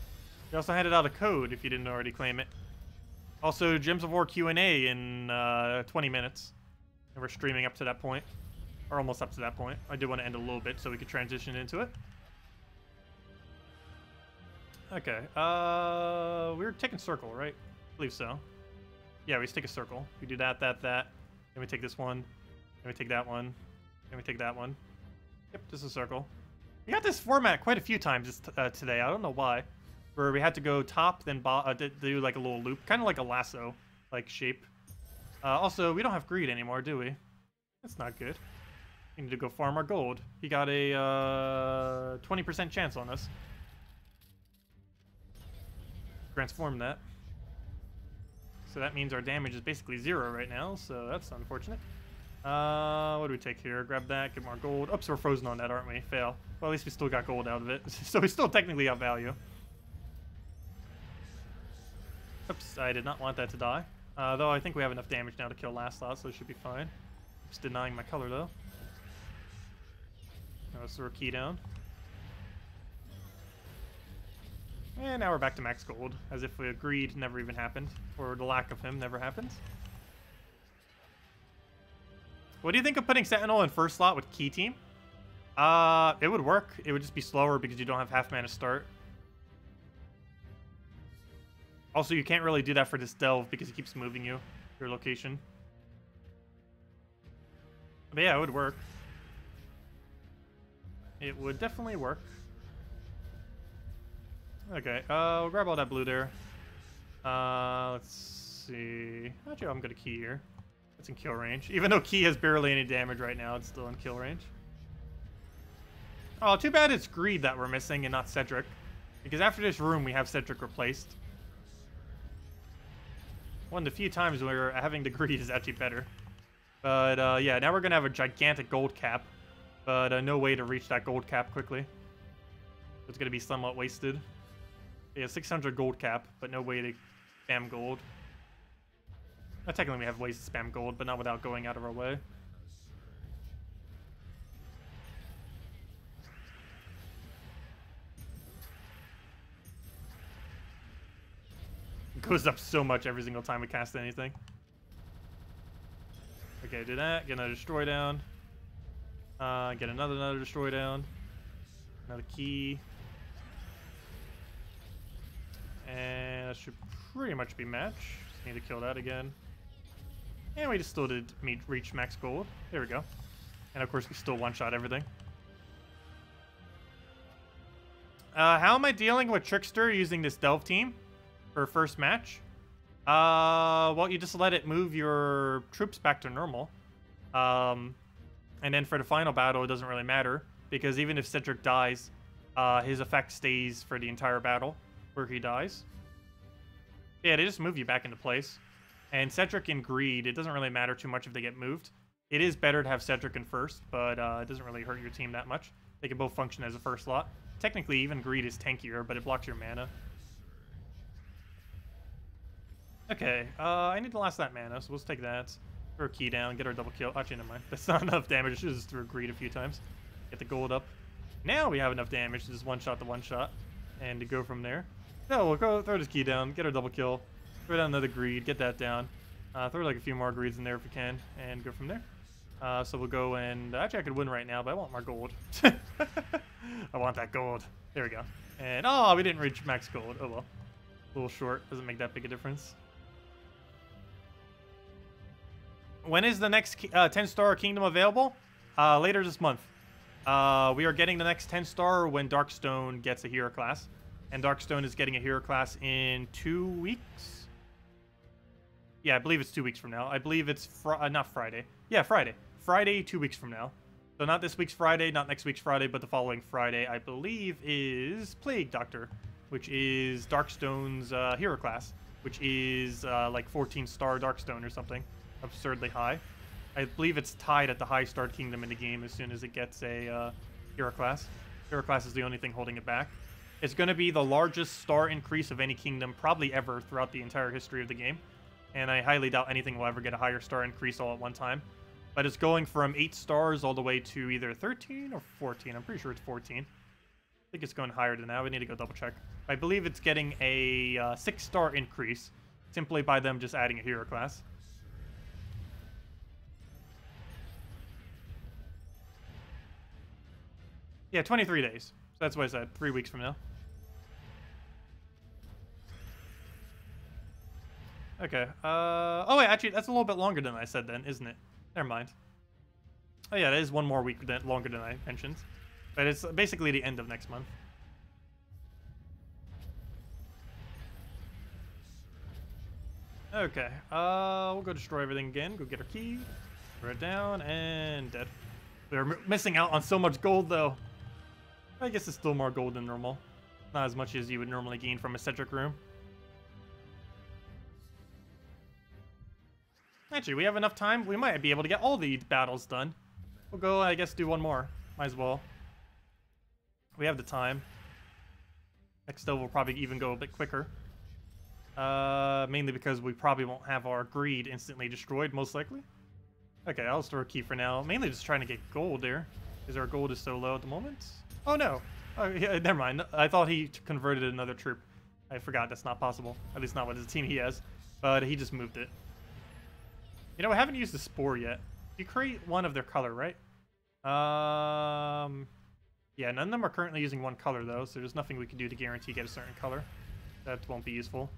We also handed out a code if you didn't already claim it. Also, Gems of War Q&A in 20 minutes. And we're streaming up to that point. Or almost up to that point. I do want to end a little bit so we could transition into it. Okay. We were taking circle, right? I believe so. Yeah, we just take a circle. We do that. Then we take this one. Then we take that one. Then we take that one. Yep, just a circle. We got this format quite a few times today. I don't know why. Where we had to go top, then do like a little loop. Kind of like a lasso, like shape. Also, we don't have greed anymore, do we? That's not good. We need to go farm our gold. He got a 20% chance on us. Transform that. So that means our damage is basically 0 right now, so that's unfortunate. What do we take here? Grab that, get more gold. Oops, we're frozen on that, aren't we? Fail. Well, at least we still got gold out of it. So we still technically got value. Oops, I did not want that to die. Though I think we have enough damage now to kill last slot, so it should be fine. Just denying my color, though. Let's throw a key down. And now we're back to max gold, as if greed never even happened, or the lack of him never happened. What do you think of putting Sentinel in first slot with key team? It would work. It would just be slower because you don't have half mana start. Also, you can't really do that for this delve because he keeps moving you, your location. But yeah, it would work. It would definitely work. Okay, we'll grab all that blue there. Let's see. Actually, I'm gonna key here. It's in kill range. Even though key has barely any damage right now, it's still in kill range. Oh, too bad it's greed that we're missing and not Cedric. Because after this room, we have Cedric replaced. One of the few times where having the greed is actually better. But yeah, now we're gonna have a gigantic gold cap. But no way to reach that gold cap quickly. It's gonna be somewhat wasted. Yeah, 600 gold cap, but no way to spam gold. Technically we have ways to spam gold, but not without going out of our way. It goes up so much every single time we cast anything. Okay, do that. Get another destroy down. Get another destroy down. Another key. And that should pretty much be match. Just need to kill that again. And we just still did reach max gold. There we go. And of course we still one-shot everything. How am I dealing with Trickster using this Delve team for first match? Well, you just let it move your troops back to normal. And then for the final battle, it doesn't really matter. Because even if Cedric dies, his effect stays for the entire battle where he dies. Yeah, they just move you back into place. And Cedric and Greed, it doesn't really matter too much if they get moved. It is better to have Cedric in first, but it doesn't really hurt your team that much. They can both function as a first slot. Technically, even Greed is tankier, but it blocks your mana. Okay, I need to last that mana, so let's take that. Throw a key down, get our double kill. Actually, never mind. That's not enough damage. I should just throw Greed a few times. Get the gold up. Now we have enough damage to just one-shot the one-shot. And to go from there. No, we'll go throw this key down, get our double kill. Throw down another Greed, get that down. Throw like a few more Greeds in there if we can, and go from there. So we'll go and... Actually, I could win right now, but I want more gold. I want that gold. There we go. And, oh, we didn't reach max gold. Oh, well. A little short. Doesn't make that big a difference. When is the next 10-star kingdom available? Later this month. We are getting the next 10-star when Darkstone gets a hero class. And Darkstone is getting a hero class in 2 weeks? Yeah, I believe it's 2 weeks from now. I believe it's not Friday. Yeah, Friday. Friday, 2 weeks from now. So not this week's Friday, not next week's Friday, but the following Friday, I believe, is Plague Doctor, which is Darkstone's hero class, which is like 14-star Darkstone or something. Absurdly high. I believe it's tied at the high-starred kingdom in the game as soon as it gets a hero class. Hero class is the only thing holding it back. It's going to be the largest star increase of any kingdom probably ever throughout the entire history of the game. And I highly doubt anything will ever get a higher star increase all at one time. But it's going from 8 stars all the way to either 13 or 14. I'm pretty sure it's 14. I think it's going higher than that. We need to go double check. I believe it's getting a 6-star increase simply by them just adding a hero class. Yeah, 23 days. So that's what I said. 3 weeks from now. Okay. Oh, wait, actually, that's a little bit longer than I said then, isn't it? Never mind. Oh, yeah, that is 1 more week longer than I mentioned. But it's basically the end of next month. Okay, we'll go destroy everything again. Go get our key. Throw it down, and dead. We're missing out on so much gold, though. I guess it's still more gold than normal. Not as much as you would normally gain from a Cedric room. Actually, we have enough time. We might be able to get all the battles done. We'll go, I guess, do one more. Might as well. We have the time. Next delve will probably even go a bit quicker. Mainly because we probably won't have our greed instantly destroyed, most likely. Okay, I'll store a key for now. Mainly just trying to get gold there, because our gold is so low at the moment. Oh no! Oh, yeah, never mind. I thought he converted another troop. I forgot that's not possible. At least not with the team he has. But he just moved it. You know, I haven't used the spore yet. You create one of their color, right? Yeah, none of them are currently using one color though, so there's nothing we can do to guarantee get a certain color. That won't be useful.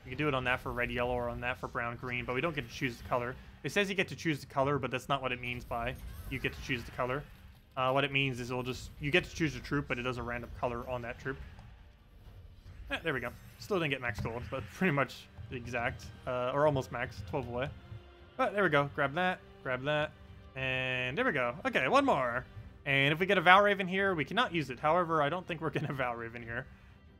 You can do it on that for red, yellow, or on that for brown, green, but we don't get to choose the color. It says you get to choose the color, but that's not what it means by you get to choose the color. What it means is you get to choose a troop, but it does a random color on that troop. There we go. Still didn't get max gold, but pretty much the exact, or almost max, 12 away. But there we go. Grab that, and there we go. Okay, one more. And if we get a Valraven here, we cannot use it. However, I don't think we're getting a Valraven here.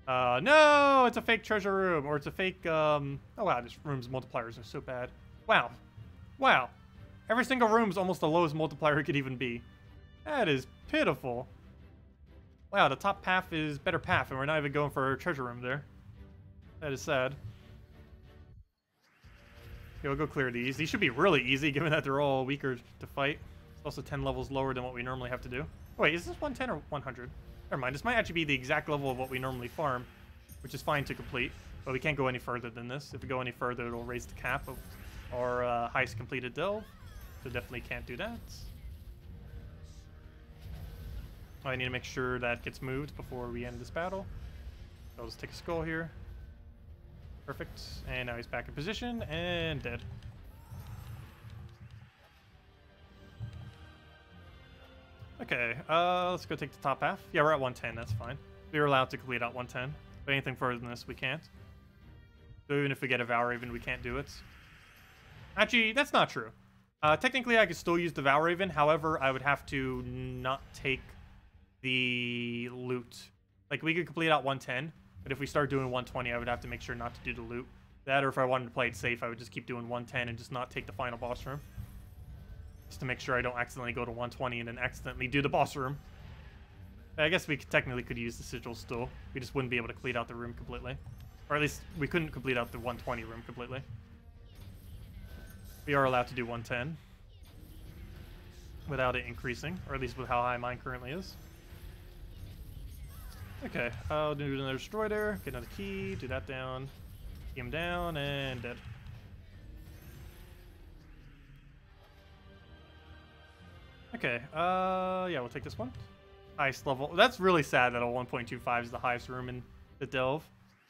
No, it's a fake treasure room, or it's a fake, oh wow, this room's multipliers are so bad. Wow. Wow. Every single room's almost the lowest multiplier it could even be. That is pitiful. Wow, the top path is better path, and we're not even going for a treasure room there. That is sad. Okay, we'll go clear these. These should be really easy, given that they're all weaker to fight. It's also 10 levels lower than what we normally have to do. Oh, wait, is this 110 or 100? Never mind, this might actually be the exact level of what we normally farm, which is fine to complete, but we can't go any further than this. If we go any further, it'll raise the cap of our highest completed delve, so definitely can't do that. I need to make sure that gets moved before we end this battle. So I'll just take a skull here. Perfect, and now he's back in position, and dead. Okay, let's go take the top half. Yeah, we're at 110, that's fine. We were allowed to complete out 110, but anything further than this, we can't. So even if we get a Valraven, we can't do it. Actually, that's not true. Technically, I could still use the Valraven, however, I would have to not take the loot. Like, we could complete out 110, but if we start doing 120, I would have to make sure not to do the loot. That, or if I wanted to play it safe, I would just keep doing 110 and just not take the final boss room. Just to make sure I don't accidentally go to 120 and then accidentally do the boss room. I guess we technically could use the sigil still. We just wouldn't be able to complete out the room completely. Or at least we couldn't complete out the 120 room completely. We are allowed to do 110 without it increasing, or at least with how high mine currently is. Okay, I'll do another destroy there, get another key, do that down, key him down, and dead. Okay, yeah, we'll take this one. Highest level. That's really sad that a 1.25 is the highest room in the delve.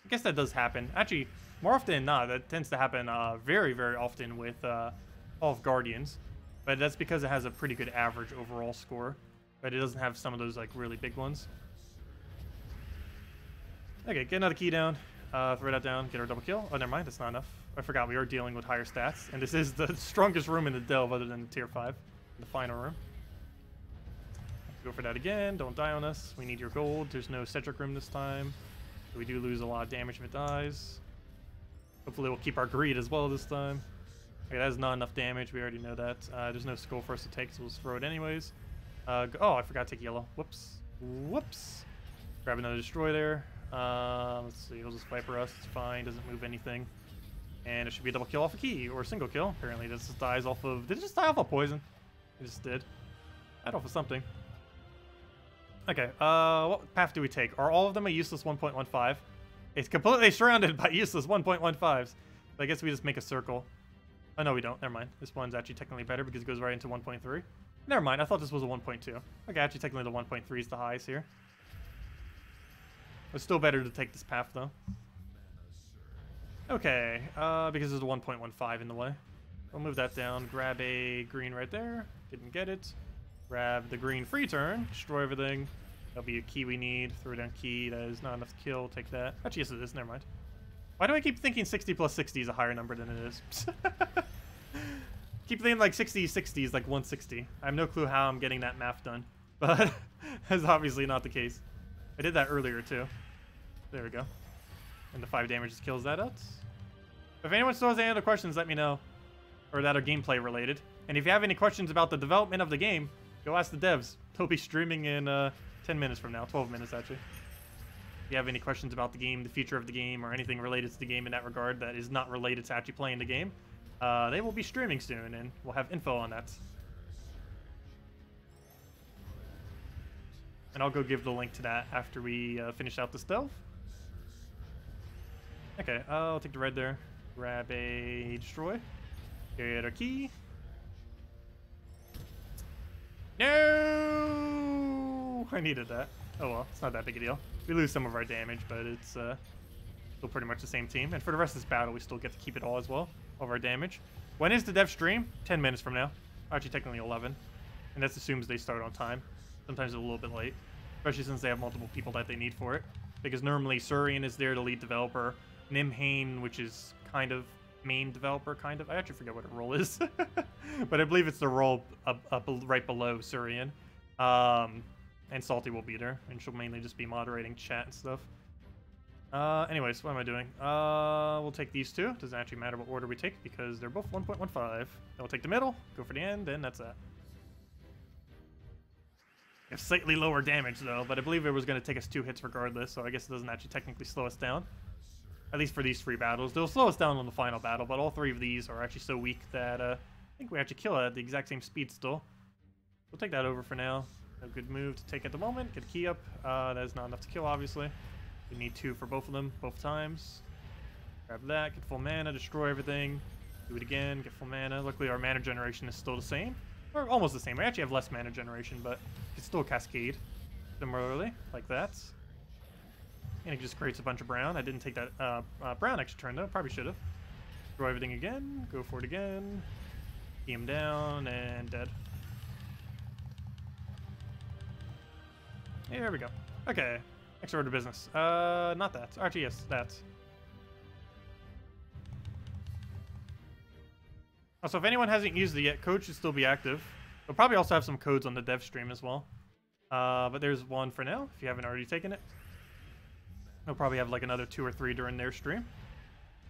I guess that does happen. Actually, more often than not, that tends to happen very, very often with Hall of Guardians. But that's because it has a pretty good average overall score. But it doesn't have some of those like really big ones. Okay, get another key down. Throw that down, get our double kill. Oh, never mind, that's not enough. I forgot we are dealing with higher stats. And this is the strongest room in the delve other than the tier 5. The final room. Go for that again. Don't die on us. We need your gold. There's no Cedric room this time. So we do lose a lot of damage if it dies. Hopefully we'll keep our greed as well this time. Okay, that is not enough damage. We already know that. There's no skull for us to take, so we'll just throw it anyways. Oh, I forgot to take yellow. Whoops. Whoops. Grab another destroy there. Let's see. He'll just viper us. It's fine. Doesn't move anything. And it should be a double kill off a key, or a single kill. Apparently this just dies off of... Did it just die off of poison? It just did. Died off of something. Okay, what path do we take? Are all of them a useless 1.15? It's completely surrounded by useless 1.15s. So I guess we just make a circle. Oh, no, we don't. Never mind. This one's actually technically better because it goes right into 1.3. Never mind. I thought this was a 1.2. Okay, actually, technically the 1.3 is the highest here. It's still better to take this path, though. Okay, because there's a 1.15 in the way. We'll move that down. Grab a green right there. Didn't get it. Grab the green free turn. Destroy everything. That'll be a key we need. Throw down key. That is not enough to kill. Take that. Actually, yes, it is. Never mind. Why do I keep thinking 60 plus 60 is a higher number than it is? Keep thinking like 60 is like 160. I have no clue how I'm getting that math done. But that's obviously not the case. I did that earlier too. There we go. And the 5 damage just kills that out. If anyone still has any other questions, let me know. Or that are gameplay related. And if you have any questions about the development of the game, go ask the devs. They'll be streaming in 10 minutes from now. 12 minutes actually. If you have any questions about the game, the future of the game, or anything related to the game in that regard that is not related to actually playing the game, they will be streaming soon, and we'll have info on that. And I'll go give the link to that after we finish out this delve. Okay, I'll take the red there. Grab a destroy. Get our key. No! I needed that. Oh well, it's not that big a deal. We lose some of our damage, but it's still pretty much the same team. And for the rest of this battle, we still get to keep it all as well, of our damage. When is the dev stream? 10 minutes from now. Actually, technically 11. And that assumes they start on time. Sometimes a little bit late, especially since they have multiple people that they need for it. Because normally Surian is there, the lead developer. Nimhane, which is kind of main developer, kind of. I actually forget what her role is. But I believe it's the role up right below Surian. And Salty will be there, and she'll mainly just be moderating chat and stuff. Anyways, what am I doing? We'll take these two. Doesn't actually matter what order we take because they're both 1.15. Then we'll take the middle, go for the end, and that's that. We have slightly lower damage though, but I believe it was going to take us 2 hits regardless, so I guess it doesn't actually technically slow us down. At least for these 3 battles. They'll slow us down on the final battle, but all 3 of these are actually so weak that I think we actually kill it at the exact same speed still. We'll take that over for now. A good move to take at the moment. Get a key up. That is not enough to kill, obviously. We need 2 for both of them, both times. Grab that, get full mana, destroy everything. Do it again, get full mana. Luckily, our mana generation is still the same. Or almost the same. We actually have less mana generation, but it's still cascade. Similarly, like that. And it just creates a bunch of brown. I didn't take that brown extra turn, though. Probably should have. Destroy everything again. Go for it again. Key him down, and dead. There we go. Okay. Next order of business. Not that. Actually, yes, that. Also, if anyone hasn't used it yet, code should still be active. We'll probably also have some codes on the dev stream as well. But there's one for now, if you haven't already taken it. They'll probably have like another 2 or 3 during their stream.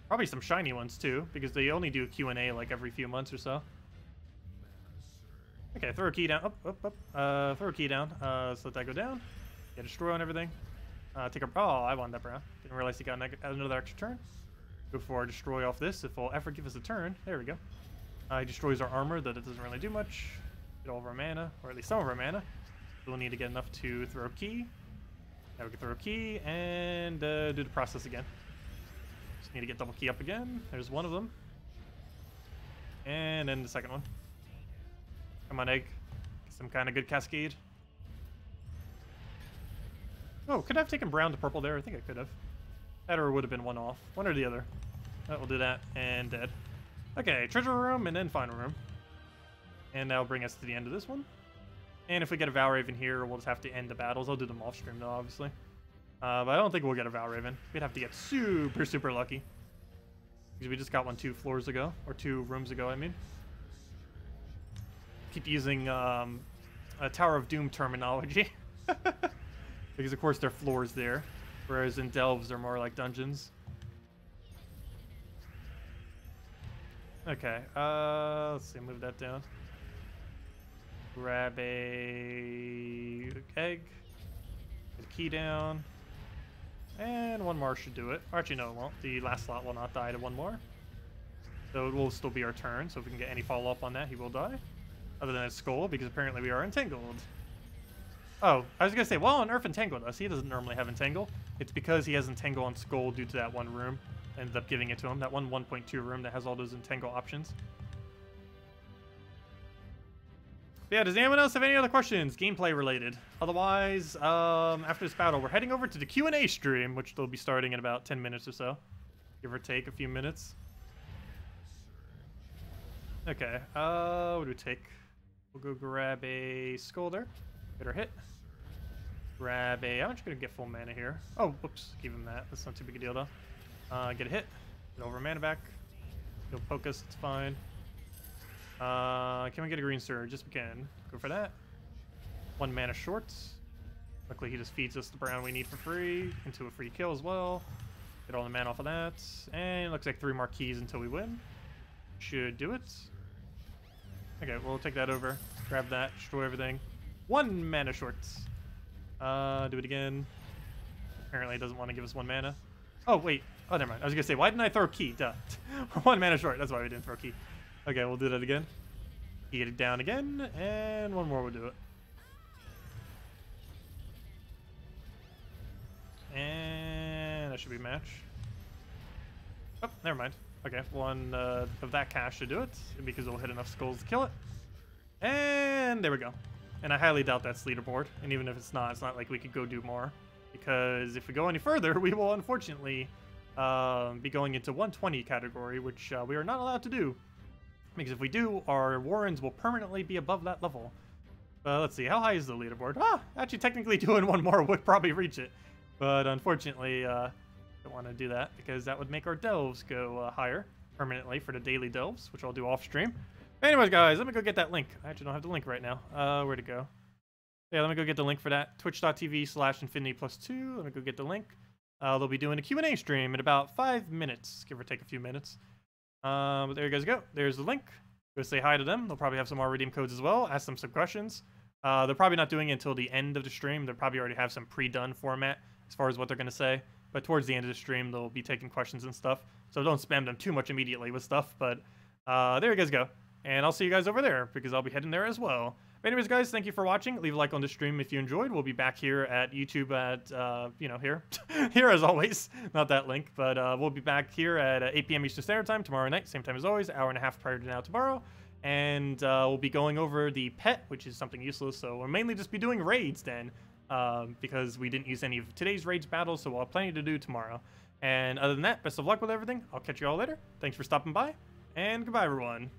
Probably some shiny ones too, because they only do Q&A like every few months or so. Okay, throw a key down. Throw a key down. So let that go down. Get a destroy on everything. Take a. Oh, I wanted that brown. Didn't realize he got another extra turn. Go for a destroy off this. If all effort give us a turn. There we go. He destroys our armor, that it doesn't really do much. Get all of our mana, or at least some of our mana. We'll need to get enough to throw a key. Now we can throw a key and do the process again. Just need to get double key up again. There's one of them. And then the second one. Come on, egg. Some kind of good cascade. Oh, could I have taken brown to purple there? I think I could have. That or would have been one off. One or the other. That will do that. And dead. Okay, treasure room and then final room. And that'll bring us to the end of this one. And if we get a Valraven here, we'll just have to end the battles. I'll do them off stream though, obviously. But I don't think we'll get a Valraven. We'd have to get super, super lucky. Because we just got one 2 floors ago. Or 2 rooms ago, I mean. Keep using a Tower of Doom terminology. Because of course there are floors there. Whereas in delves they're more like dungeons. Okay, let's see, move that down. Grab a egg. Put a key down. And one more should do it. Or actually, no, it won't. The last slot will not die to one more. So it will still be our turn. So if we can get any follow-up on that, he will die. Other than his skull, because apparently we are entangled. Oh, I was going to say, well, on Earth entangled us. He doesn't normally have entangle. It's because he has entangle on skull due to that one room. Ended up giving it to him. That one 1.2 room that has all those entangle options. But yeah, does anyone else have any other questions, gameplay related? Otherwise, after this battle, we're heading over to the Q&A stream, which will be starting in about 10 minutes or so. Give or take a few minutes. Okay, what do we take? We'll go grab a Scolder. Get her hit. Grab a... I'm just going to get full mana here. Oh, whoops. Give him that. That's not too big a deal, though. Get a hit. Get over mana back. He'll poke us. It's fine. Can we get a green surge? Yes, we can. Go for that. 1 mana short. Luckily, he just feeds us the brown we need for free. Into a free kill as well. Get all the mana off of that. And it looks like 3 more keys until we win. Should do it. Okay, we'll take that over. Grab that. Destroy everything. 1 mana shorts. Do it again. Apparently it doesn't want to give us 1 mana. Oh, wait. Oh, never mind. I was going to say, why didn't I throw key? Duh. 1 mana short. That's why we didn't throw key. Okay, we'll do that again. Get it down again. And 1 more will do it. And that should be a match. Oh, never mind. Okay, 1 of that cash should do it, because it'll hit enough skulls to kill it. And there we go. And I highly doubt that's leaderboard. And even if it's not like we could go do more. Because if we go any further, we will unfortunately be going into 120 category, which we are not allowed to do. Because if we do, our Warrens will permanently be above that level. Let's see, how high is the leaderboard? Ah, actually technically doing 1 more would probably reach it. But unfortunately, don't want to do that because that would make our delves go higher permanently for the daily delves, which I'll do off stream. Anyways, guys, let me go get that link. I actually don't have the link right now. Where'd it go? Yeah, let me go get the link for that. Twitch.tv/infinity+2. Let me go get the link. They'll be doing a Q&A stream in about 5 minutes, give or take a few minutes. But there you guys go. There's the link. Go say hi to them. They'll probably have some more redeem codes as well. Ask them some questions. They're probably not doing it until the end of the stream. They'll probably already have some pre-done format as far as what they're going to say. But towards the end of the stream, they'll be taking questions and stuff. So don't spam them too much immediately with stuff. But there you guys go. And I'll see you guys over there because I'll be heading there as well. But anyways, guys, thank you for watching. Leave a like on the stream if you enjoyed. We'll be back here at YouTube at, you know, here. Here as always. Not that link. But we'll be back here at 8 p.m. Eastern Standard Time tomorrow night. Same time as always. Hour and a half prior to now tomorrow. And we'll be going over the pet, which is something useless. So we'll mainly just be doing raids then. Because we didn't use any of today's raids battles, so we'll have plenty to do tomorrow. And other than that, best of luck with everything. I'll catch you all later. Thanks for stopping by, and goodbye, everyone.